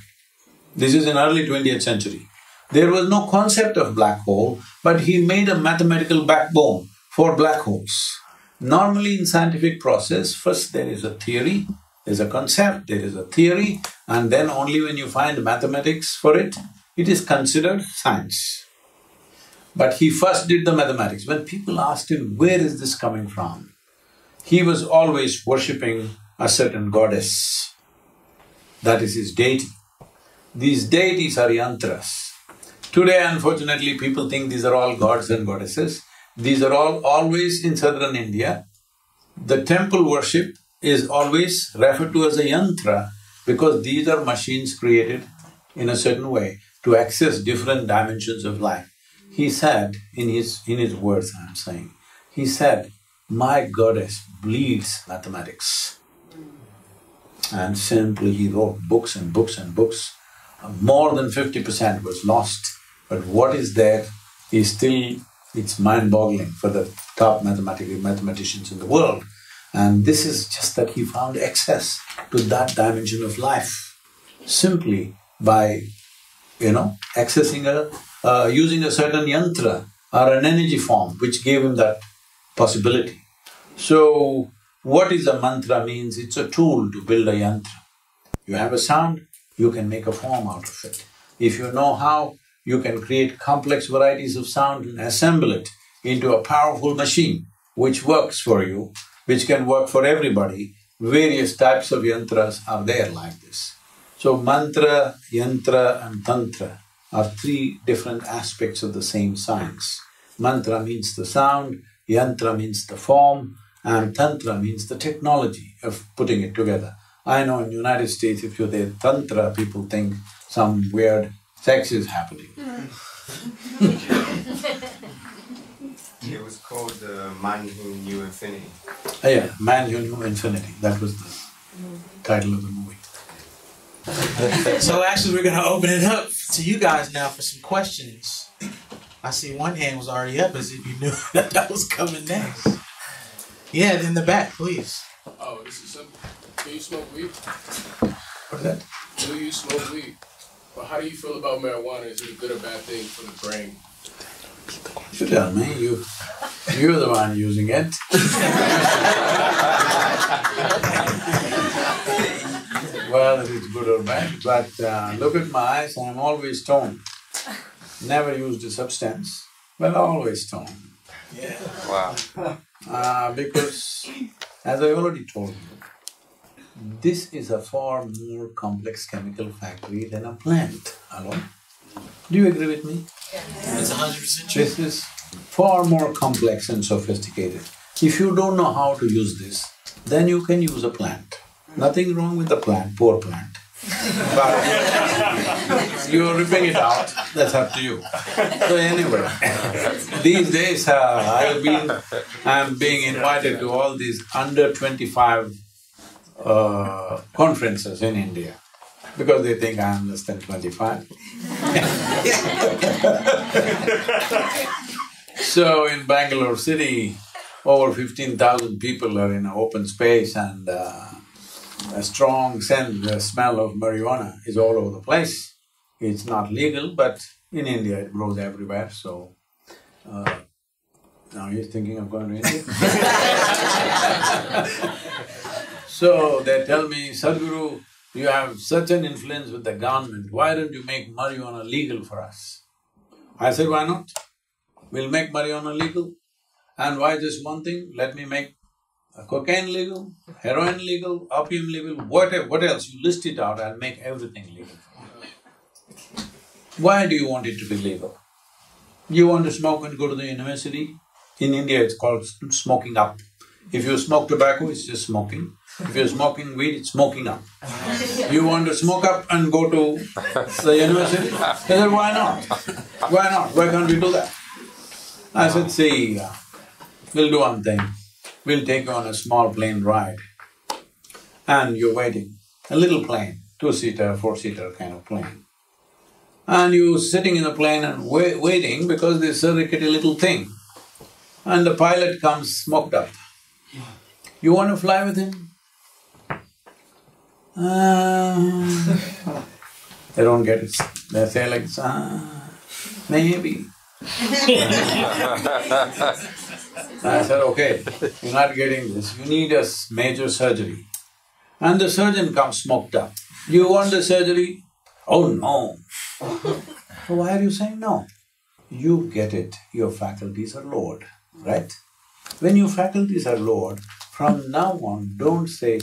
This is in early 20th century. There was no concept of black hole, but he made a mathematical backbone for black holes. Normally in scientific process, first there is a theory, there's a concept, there is a theory, and then only when you find mathematics for it, it is considered science. But he first did the mathematics. When people asked him, where is this coming from? He was always worshipping a certain goddess. That is his deity. These deities are yantras. Today, unfortunately, people think these are all gods and goddesses. These are all always in southern India. The temple worship is always referred to as a yantra because these are machines created in a certain way to access different dimensions of life. He said, in his words I'm saying, he said, "My goddess bleeds mathematics." And simply he wrote books and books and books. More than 50% was lost, but what is there is still… it's mind-boggling for the top mathematicians in the world. And this is just that he found access to that dimension of life simply by, accessing using a certain yantra or an energy form which gave him that possibility. So, what is a mantra means? It's a tool to build a yantra. You have a sound, you can make a form out of it. If you know how, you can create complex varieties of sound and assemble it into a powerful machine which works for you, which can work for everybody. Various types of yantras are there like this. So mantra, yantra and tantra are three different aspects of the same science. Mantra means the sound, yantra means the form, and tantra means the technology of putting it together. I know in United States, if you're there tantra, people think some weird sex is happening. It was called Man Who Knew Infinity. Yeah, Man Who Knew Infinity, that was the title of the movie. So actually we're gonna open it up to you guys now for some questions. I see one hand was already up as if you knew that was coming next. Yeah, in the back, please. Oh, this is simple. Do you smoke weed? What's that? Do you smoke weed? Well, how do you feel about marijuana? Is it a good or bad thing for the brain? You tell me, you're the one using it. Well, it's good or bad, but look at my eyes, I'm always stoned. Never used a substance, but always stoned. Yeah. Wow. Because, as I already told you, this is a far more complex chemical factory than a plant alone. Do you agree with me? That's 100% true. This is far more complex and sophisticated. If you don't know how to use this, then you can use a plant. Nothing wrong with the plant, poor plant. But you're ripping it out, that's up to you. So anyway, these days I'm being invited to all these under 25 conferences in India because they think I'm less than 25. So in Bangalore city, over 15,000 people are in an open space and a strong scent, the smell of marijuana is all over the place. It's not legal, but in India it grows everywhere, so… now you're thinking of going to India? So they tell me, Sadhguru, you have such an influence with the government, why don't you make marijuana legal for us? I said, why not? We'll make marijuana legal. And why just one thing? Let me make cocaine legal, heroin legal, opium legal, what else? You list it out, I'll make everything legal. Why do you want it to be legal? You want to smoke and go to the university? In India it's called smoking up. If you smoke tobacco, it's just smoking. If you're smoking weed, it's smoking up. You want to smoke up and go to the university? I said, why not? Why not? Why can't we do that? I said, see, we'll do one thing. We'll take you on a small plane ride and you're waiting, a little plane, 2-seater, 4-seater kind of plane. And you're sitting in the plane and waiting because there's a rickety little thing. And the pilot comes smoked up. You want to fly with him? They don't get it. They say like, maybe. I said, okay, you're not getting this, you need a major surgery. And the surgeon comes smoked up. You want the surgery? Oh no. So why are you saying no? You get it, your faculties are lowered, right? When your faculties are lowered, from now on, don't say,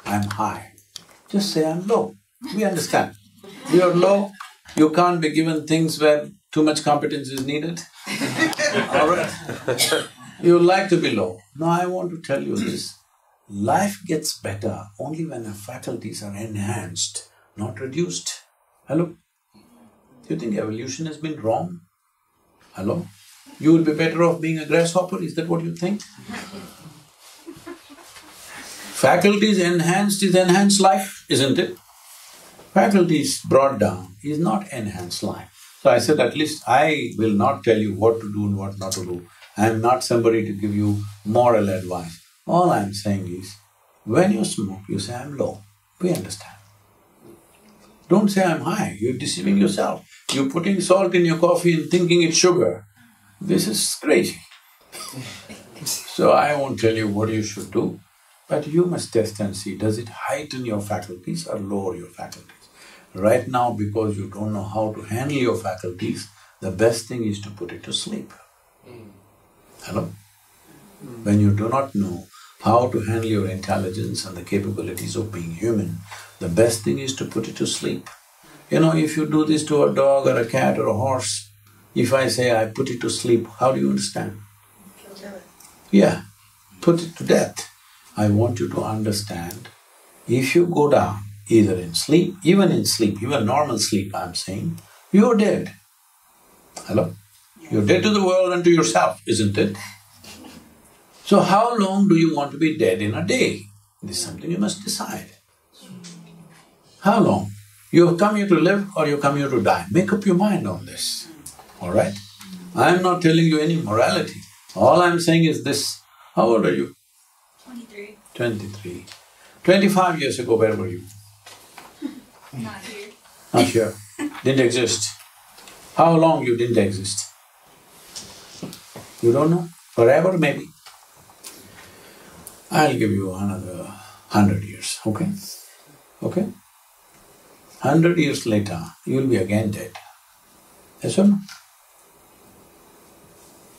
I'm high. Just say, I'm low. We understand. You're low, you can't be given things where Too much competence is needed? All right. You would like to be low. No, I want to tell you this. Life gets better only when our faculties are enhanced, not reduced. Hello? Do you think evolution has been wrong? Hello? You would be better off being a grasshopper, is that what you think? Faculties enhanced is enhanced life, isn't it? Faculties brought down is not enhanced life. So I said, at least I will not tell you what to do and what not to do. I am not somebody to give you moral advice. All I am saying is, when you smoke, you say, I'm low. We understand. Don't say I'm high, you're deceiving yourself. You're putting salt in your coffee and thinking it's sugar. This is crazy. So I won't tell you what you should do, but you must test and see, does it heighten your faculties or lower your faculties? Right now, because you don't know how to handle your faculties, the best thing is to put it to sleep. Hello? When you do not know how to handle your intelligence and the capabilities of being human, the best thing is to put it to sleep. You know, if you do this to a dog or a cat or a horse, if I say I put it to sleep, how do you understand? Yeah, put it to death. I want you to understand, if you go down, either in sleep, even normal sleep I'm saying, you're dead. Hello? You're dead to the world and to yourself, isn't it? So how long do you want to be dead in a day? This is something you must decide. How long? You have come here to live or you come here to die? Make up your mind on this, all right? I'm not telling you any morality. All I'm saying is this. How old are you? 23. 23. 25 years ago, where were you? Not here. Not here. Didn't exist. How long you didn't exist? You don't know? Forever maybe? I'll give you another 100 years, okay? Okay? 100 years later, you'll be again dead. Yes or no?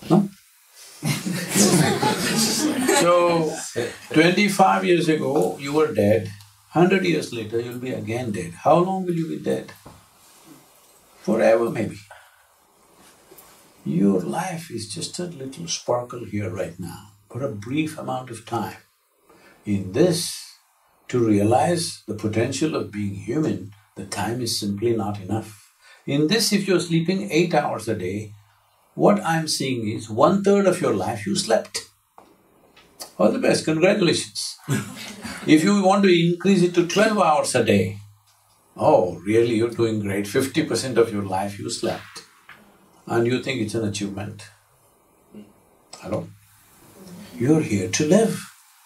No? So, 25 years ago, you were dead. 100 years later, you'll be again dead. How long will you be dead? Forever maybe. Your life is just a little sparkle here right now, for a brief amount of time. In this, to realize the potential of being human, the time is simply not enough. In this, if you're sleeping 8 hours a day, what I'm seeing is 1/3 of your life you slept. All the best, congratulations. If you want to increase it to 12 hours a day, oh, really, you're doing great, 50% of your life you slept. And you think it's an achievement. Hello? You're here to live,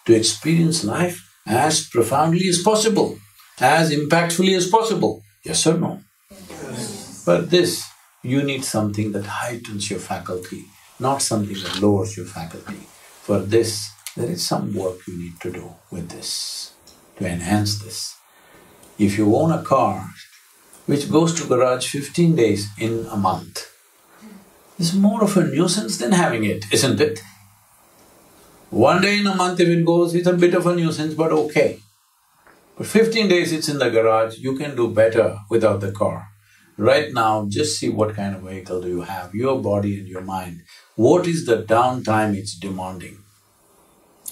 to experience life as profoundly as possible, as impactfully as possible. Yes or no? Yes. But this, you need something that heightens your faculty, not something that lowers your faculty. For this, there is some work you need to do with this, to enhance this. If you own a car which goes to garage 15 days in a month, it's more of a nuisance than having it, isn't it? One day in a month if it goes, it's a bit of a nuisance, but okay. But 15 days it's in the garage, you can do better without the car. Right now, just see what kind of vehicle do you have, your body and your mind. What is the downtime it's demanding?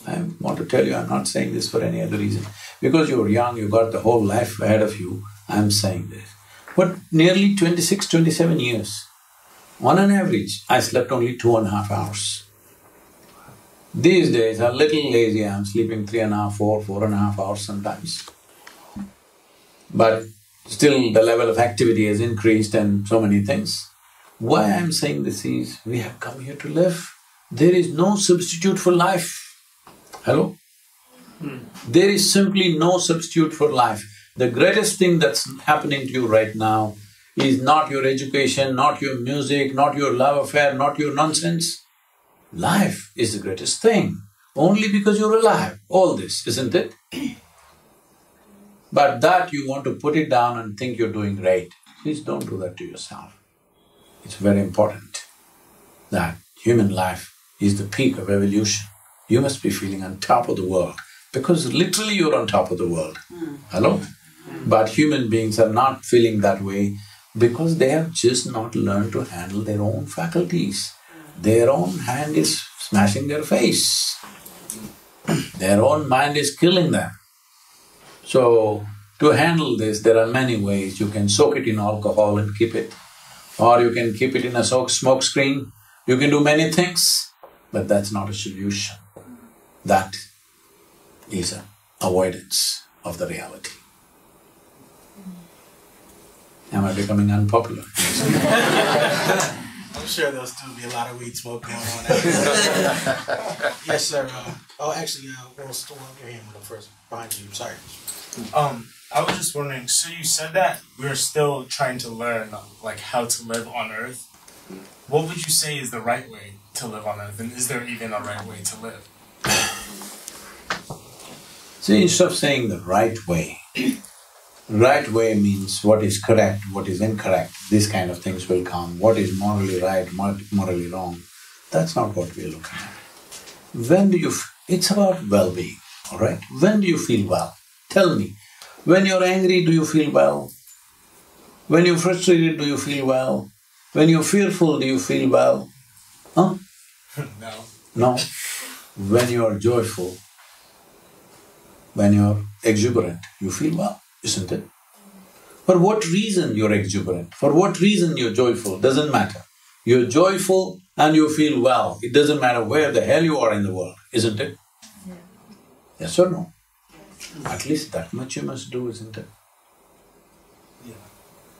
I want to tell you, I'm not saying this for any other reason. Because you're young, you got the whole life ahead of you, I'm saying this. But nearly 26, 27 years, on an average, I slept only 2.5 hours. These days, I'm a little lazy, I'm sleeping 3.5, 4.5 hours sometimes. But still the level of activity has increased and so many things. Why I'm saying this is, we have come here to live. There is no substitute for life. Hello? There is simply no substitute for life. The greatest thing that's happening to you right now is not your education, not your music, not your love affair, not your nonsense. Life is the greatest thing, only because you're alive, all this, isn't it? But that you want to put it down and think you're doing great. Please don't do that to yourself. It's very important that human life is the peak of evolution. You must be feeling on top of the world, because literally you're on top of the world. Hello? But human beings are not feeling that way Because they have just not learned to handle their own faculties. Their own hand is smashing their face. Their own mind is killing them. So, to handle this, there are many ways. You can soak it in alcohol and keep it, or you can keep it in a smoke screen. You can do many things, but that's not a solution. That is an avoidance of the reality. Am I becoming unpopular? I'm sure there'll still be a lot of weed smoke going on. Yes, sir. Actually, we'll still have your hand with them first. Behind you. Sorry. I was just wondering, so you said that we're still trying to learn, like, how to live on Earth. What would you say is the right way to live on Earth, and is there even a right way to live? See, instead of saying the right way means what is correct, what is incorrect, these kind of things will come. What is morally right, morally wrong, that's not what we're looking at. When do you… it's about well-being, all right? When do you feel well? Tell me. When you're angry, do you feel well? When you're frustrated, do you feel well? When you're fearful, do you feel well? Huh? No. No. When you're joyful, when you're exuberant, you feel well, isn't it? For what reason you're exuberant, for what reason you're joyful, doesn't matter. You're joyful and you feel well, it doesn't matter where the hell you are in the world, isn't it? Yeah. Yes or no? At least that much you must do, isn't it? Yeah.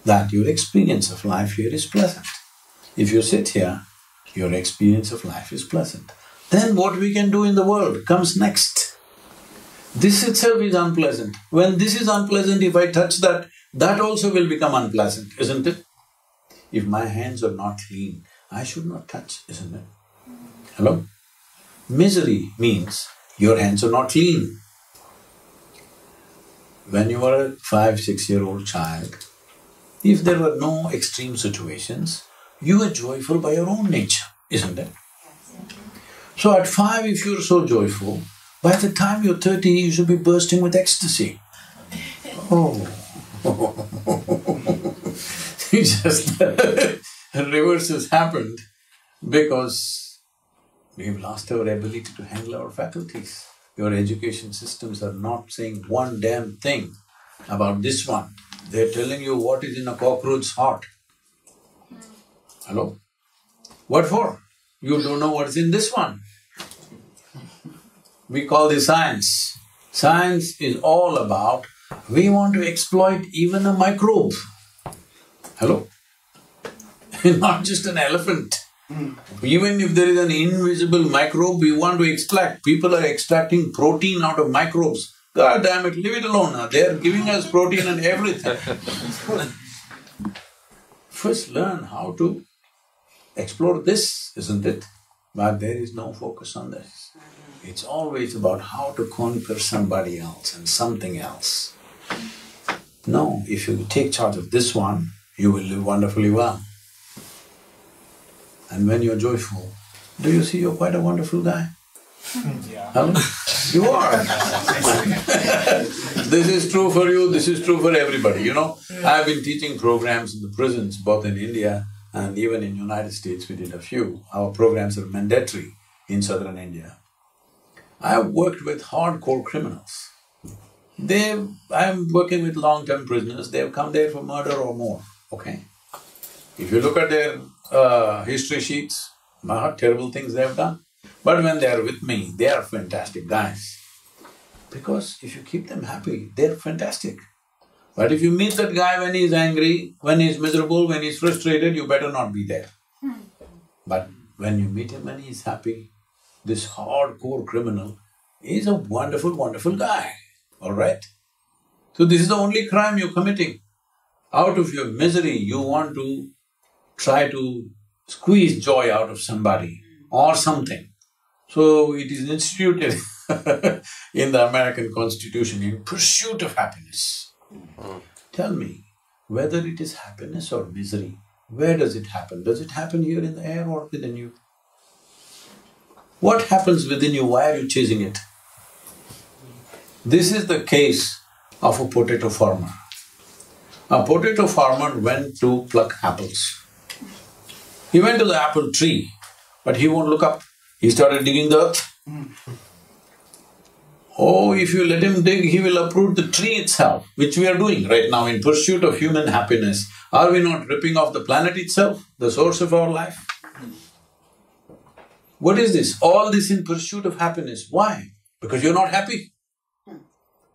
That your experience of life here is pleasant. If you sit here, your experience of life is pleasant. Then what we can do in the world comes next. This itself is unpleasant. When this is unpleasant, if I touch that, that also will become unpleasant, isn't it? If my hands are not clean, I should not touch, isn't it? Hello? Misery means your hands are not clean. When you were a 5-6-year-old child, if there were no extreme situations, you were joyful by your own nature, isn't it? So at 5, if you're so joyful, by the time you're 30, you should be bursting with ecstasy. Oh. It's just the reverse has happened because we've lost our ability to handle our faculties. Your education systems are not saying one damn thing about this one. They're telling you what is in a cockroach's heart. Hello? What for? You don't know what's in this one. We call this science. Science is all about, we want to exploit even a microbe. Hello? Not just an elephant. Even if there is an invisible microbe, we want to extract. People are extracting protein out of microbes. God damn it, leave it alone now. They are giving us protein and everything. First learn how to explore this, isn't it? But there is no focus on this. It's always about how to conquer somebody else and something else. No, if you take charge of this one, you will live wonderfully well. And when you're joyful, do you see you're quite a wonderful guy? Yeah. Hello? You are. This is true for you, this is true for everybody, you know. I've been teaching programs in the prisons, both in India and even in United States, we did a few. Our programs are mandatory in southern India. I have worked with hardcore criminals. I'm working with long-term prisoners, they've come there for murder or more, okay? If you look at their history sheets, terrible things they have done. But when they are with me, they are fantastic guys. Because if you keep them happy, they're fantastic. But if you meet that guy when he's angry, when he's miserable, when he's frustrated, you better not be there. But when you meet him when he's happy, this hardcore criminal is a wonderful, wonderful guy, all right? So this is the only crime you're committing. Out of your misery, you want to try to squeeze joy out of somebody or something. So it is instituted in the American Constitution in pursuit of happiness. Tell me, whether it is happiness or misery, where does it happen? Does it happen here in the air or within you? What happens within you? Why are you chasing it? This is the case of a potato farmer. A potato farmer went to pluck apples. He went to the apple tree, but he won't look up. He started digging the earth. Oh, if you let him dig, he will uproot the tree itself, which we are doing right now in pursuit of human happiness. Are we not ripping off the planet itself, the source of our life? What is this? All this in pursuit of happiness. Why? Because you're not happy.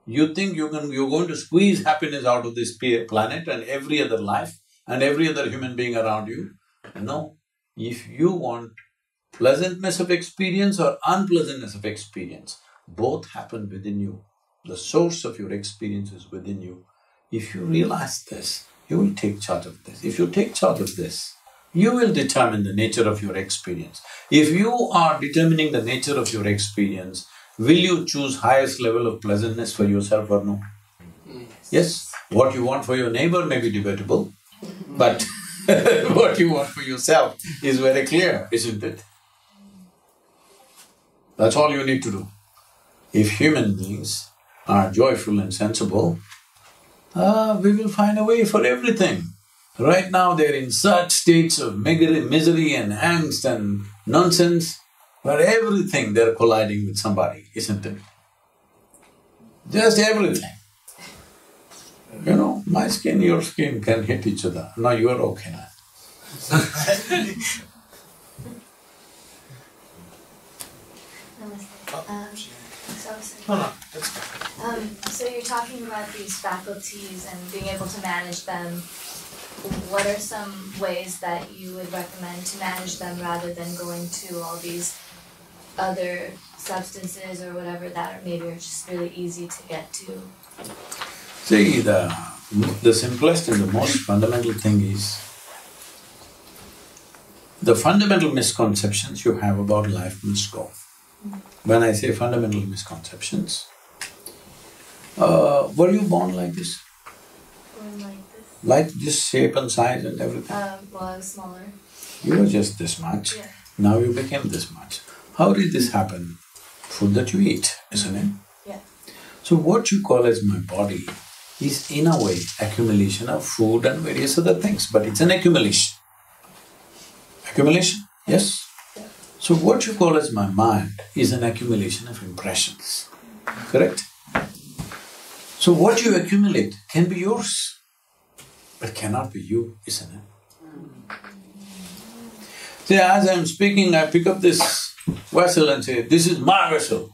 You think you're going to squeeze happiness out of this planet and every other life and every other human being around you. No. If you want pleasantness of experience or unpleasantness of experience, both happen within you. The source of your experience is within you. If you realize this, you will take charge of this. If you take charge of this, you will determine the nature of your experience. If you are determining the nature of your experience, will you choose highest level of pleasantness for yourself or no? Yes, what you want for your neighbor may be debatable, but what you want for yourself is very clear, isn't it? That's all you need to do. If human beings are joyful and sensible, we will find a way for everything. Right now they're in such states of misery and angst and nonsense, where everything they're colliding with somebody, isn't it? Just everything. You know, my skin, your skin can hit each other. Now you are okay now. So you're talking about these faculties and being able to manage them. What are some ways that you would recommend to manage them rather than going to all these other substances or whatever that maybe are just really easy to get to? See, the simplest and the most fundamental thing is the fundamental misconceptions you have about life must go. When I say fundamental misconceptions, were you born like this? Born like this? Like this shape and size and everything? Well, I was smaller. You were just this much, Yeah. Now you became this much. How did this happen? Food that you eat, isn't it? Yeah. So what you call as my body is in a way accumulation of food and various other things, but it's an accumulation. Accumulation, yes? Yeah. So what you call as my mind is an accumulation of impressions, correct? So what you accumulate can be yours, but cannot be you, isn't it? See, as I'm speaking, I pick up this vessel and say, this is my vessel.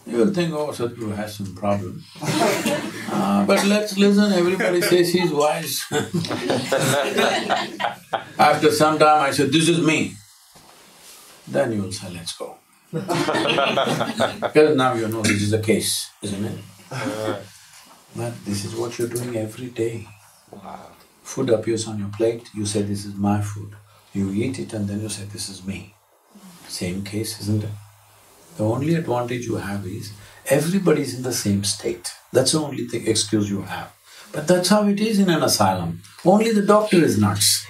You will think, oh, Sadhguru has some problem. But let's listen, everybody says he's wise. After some time I said, this is me. Then you will say, let's go. Because now you know this is the case, isn't it? But this is what you're doing every day. Food appears on your plate, you say, this is my food. You eat it and then you say, this is me. Same case, isn't it? The only advantage you have is, everybody's in the same state. That's the only excuse you have. But that's how it is in an asylum. Only the doctor is nuts.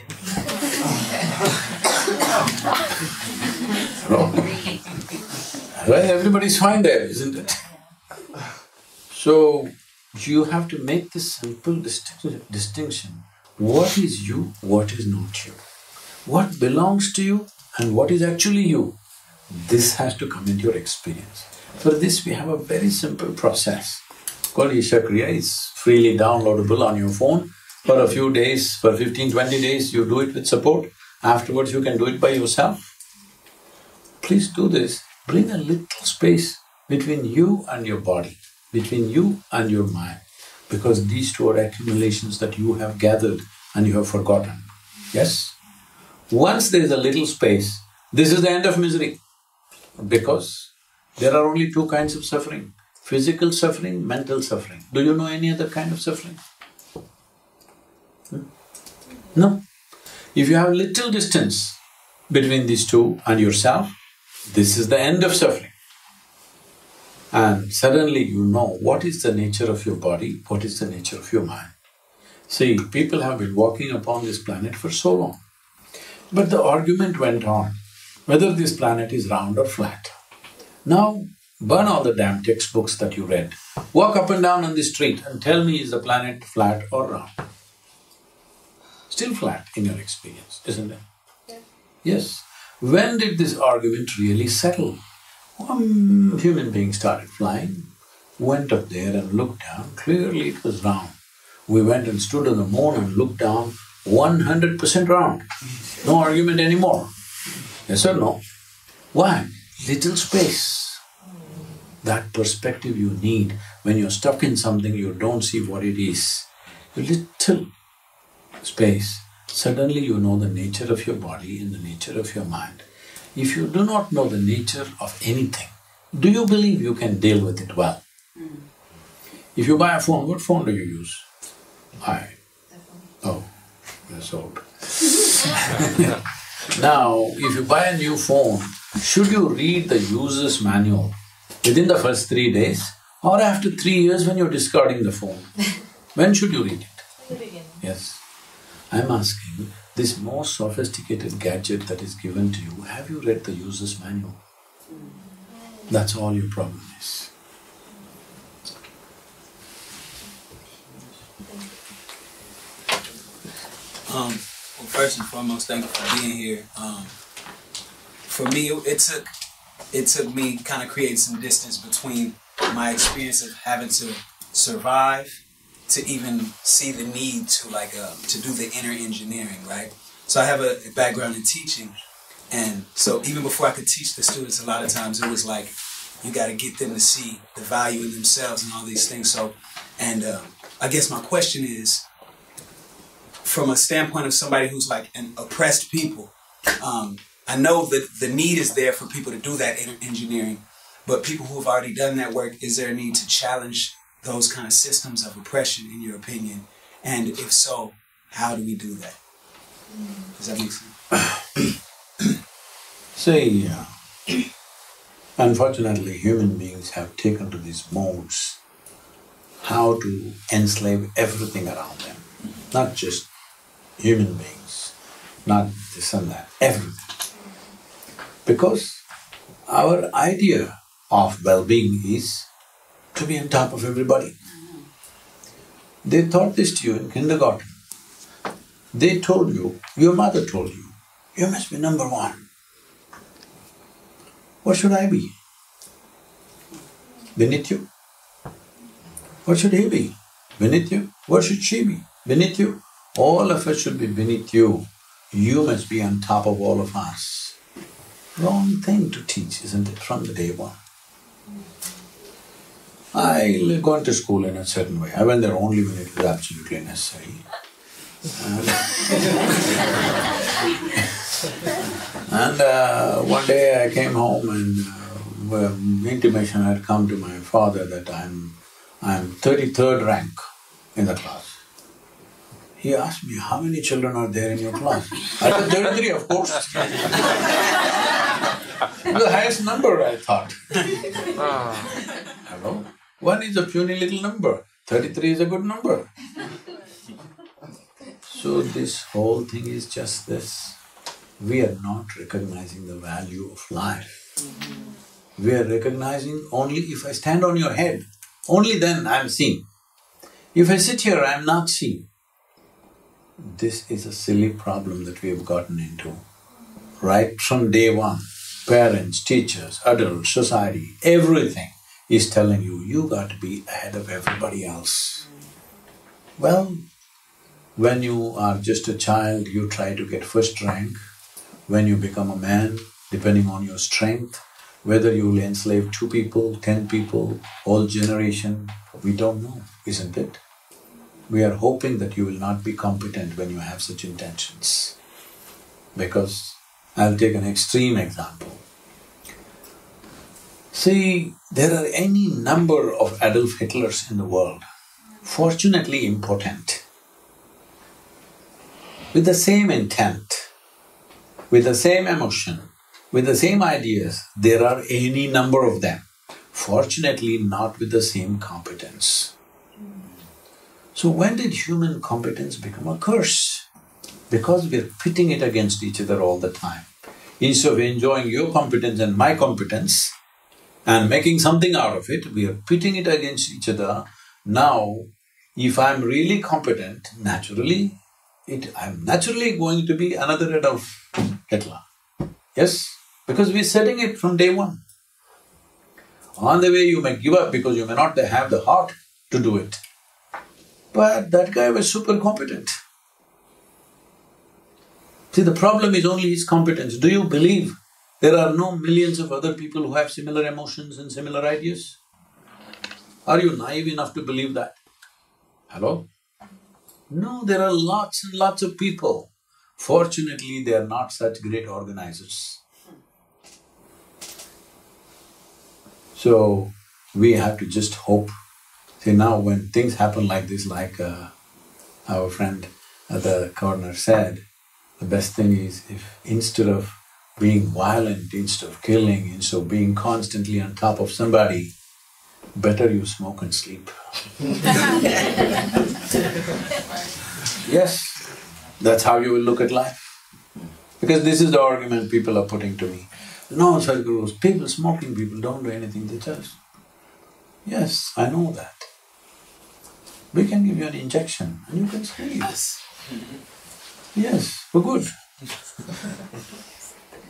Well, everybody's fine there, isn't it? So, you have to make this simple distinction. What is you, what is not you? What belongs to you and what is actually you? This has to come into your experience. For this we have a very simple process called Isha Kriya. It's freely downloadable on your phone. For a few days, for 15-20 days you do it with support. Afterwards you can do it by yourself. Please do this. Bring a little space between you and your body, between you and your mind, because these two are accumulations that you have gathered and you have forgotten. Yes? Once there is a little space, this is the end of misery. Because there are only two kinds of suffering, physical suffering, mental suffering. Do you know any other kind of suffering? No. If you have little distance between these two and yourself, this is the end of suffering. And suddenly you know what is the nature of your body, what is the nature of your mind. See, people have been walking upon this planet for so long, but the argument went on whether this planet is round or flat. Now, burn all the damn textbooks that you read Walk up and down on the street and tell me, is the planet flat or round? Still flat in your experience, isn't it? Yeah. Yes. When did this argument really settle? Human beings started flying, went up there and looked down, clearly it was round. We went and stood on the moon and looked down, 100% round. No argument anymore. Yes or no? Why? Little space. That perspective you need when you're stuck in something, you don't see what it is. A little space, suddenly you know the nature of your body and the nature of your mind. If you do not know the nature of anything, do you believe you can deal with it well? If you buy a phone, what phone do you use? Oh, that's old. Now, if you buy a new phone, should you read the user's manual within the first 3 days or after 3 years when you're discarding the phone? When should you read it? In the beginning. Yes. I'm asking, this most sophisticated gadget that is given to you, have you read the user's manual? That's all your problem is. Well, first and foremost, thank you for being here. For me, it took me kind of creating some distance between my experience of having to survive to even see the need to to do the inner engineering, right? So I have a background in teaching, and so even before I could teach the students, a lot of times it was like you got to get them to see the value in themselves and all these things. So, and I guess my question is, from a standpoint of somebody who's like an oppressed people, I know that the need is there for people to do that inner engineering, but people who have already done that work, is there a need to challenge those kind of systems of oppression, in your opinion? And if so, how do we do that? Does that make sense? See, unfortunately, human beings have taken to these modes how to enslave everything around them, not just human beings, not this and that, everything. Because our idea of well-being is to be on top of everybody. They taught this to you in kindergarten. They told you, your mother told you, you must be number one. What should I be? Beneath you? What should he be? Beneath you? What should she be? Beneath you? All of us should be beneath you. You must be on top of all of us. Wrong thing to teach, isn't it, from the day one? I gone to school in a certain way. I went there only when it was absolutely necessary. And one day I came home and intimation had come to my father that I'm 33rd rank in the class. He asked me, how many children are there in your class? I said, 33, of course. The highest number, I thought. Hello? 1 is a puny little number, 33 is a good number. So this whole thing is just this. We are not recognizing the value of life. We are recognizing only if I stand on your head, only then I am seen. If I sit here, I am not seen. This is a silly problem that we have gotten into. Right from day one, parents, teachers, adults, society, everything is telling you, you got to be ahead of everybody else. Well, when you are just a child, you try to get first rank. When you become a man, depending on your strength, whether you will enslave 2 people, 10 people, whole generation, we don't know, isn't it? We are hoping that you will not be competent when you have such intentions. Because I'll take an extreme example. See, there are any number of Adolf Hitlers in the world, fortunately impotent, with the same intent, with the same emotion, with the same ideas. There are any number of them, fortunately not with the same competence. So when did human competence become a curse? Because we're pitting it against each other all the time. Instead of enjoying your competence and my competence, and making something out of it, we are pitting it against each other. Now, if I'm really competent, naturally, I'm naturally going to be another Adolf Hitler. Yes? Because we're setting it from day one. On the way you may give up because you may not have the heart to do it. But that guy was super competent. See, the problem is only his competence. Do you believe there are no millions of other people who have similar emotions and similar ideas? Are you naive enough to believe that? Hello? No, there are lots and lots of people. Fortunately, they are not such great organizers. So, we have to just hope. See, now when things happen like this, like our friend at the corner said, the best thing is if instead of being violent, instead of killing, instead of being constantly on top of somebody, better you smoke and sleep. Yes, that's how you will look at life. Because this is the argument people are putting to me. No, Sadhguru, people, smoking people don't do anything themselves. Yes, I know that. We can give you an injection and you can sleep. Yes, for good.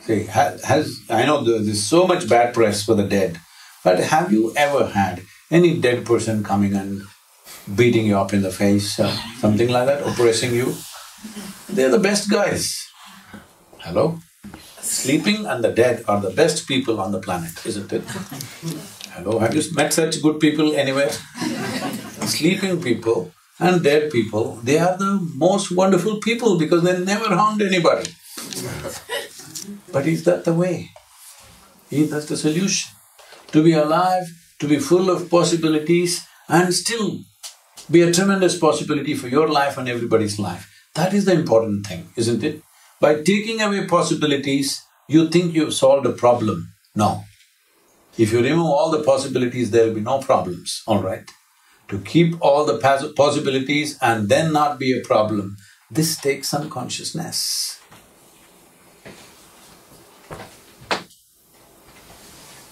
See, I know there's so much bad press for the dead, but have you ever had any dead person coming and beating you up in the face, something like that, oppressing you? They're the best guys. Hello? Sleeping and the dead are the best people on the planet, isn't it? Hello, have you met such good people anywhere? Sleeping people and dead people, they are the most wonderful people because they never harmed anybody. But is that the way? Is that the solution? To be alive, to be full of possibilities and still be a tremendous possibility for your life and everybody's life. That is the important thing, isn't it? By taking away possibilities, you think you've solved a problem. No. If you remove all the possibilities, there will be no problems, all right? To keep all the possibilities and then not be a problem, this takes some consciousness.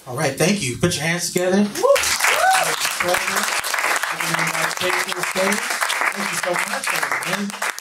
All right, thank you. Put your hands together. Thank you so much. That was amazing.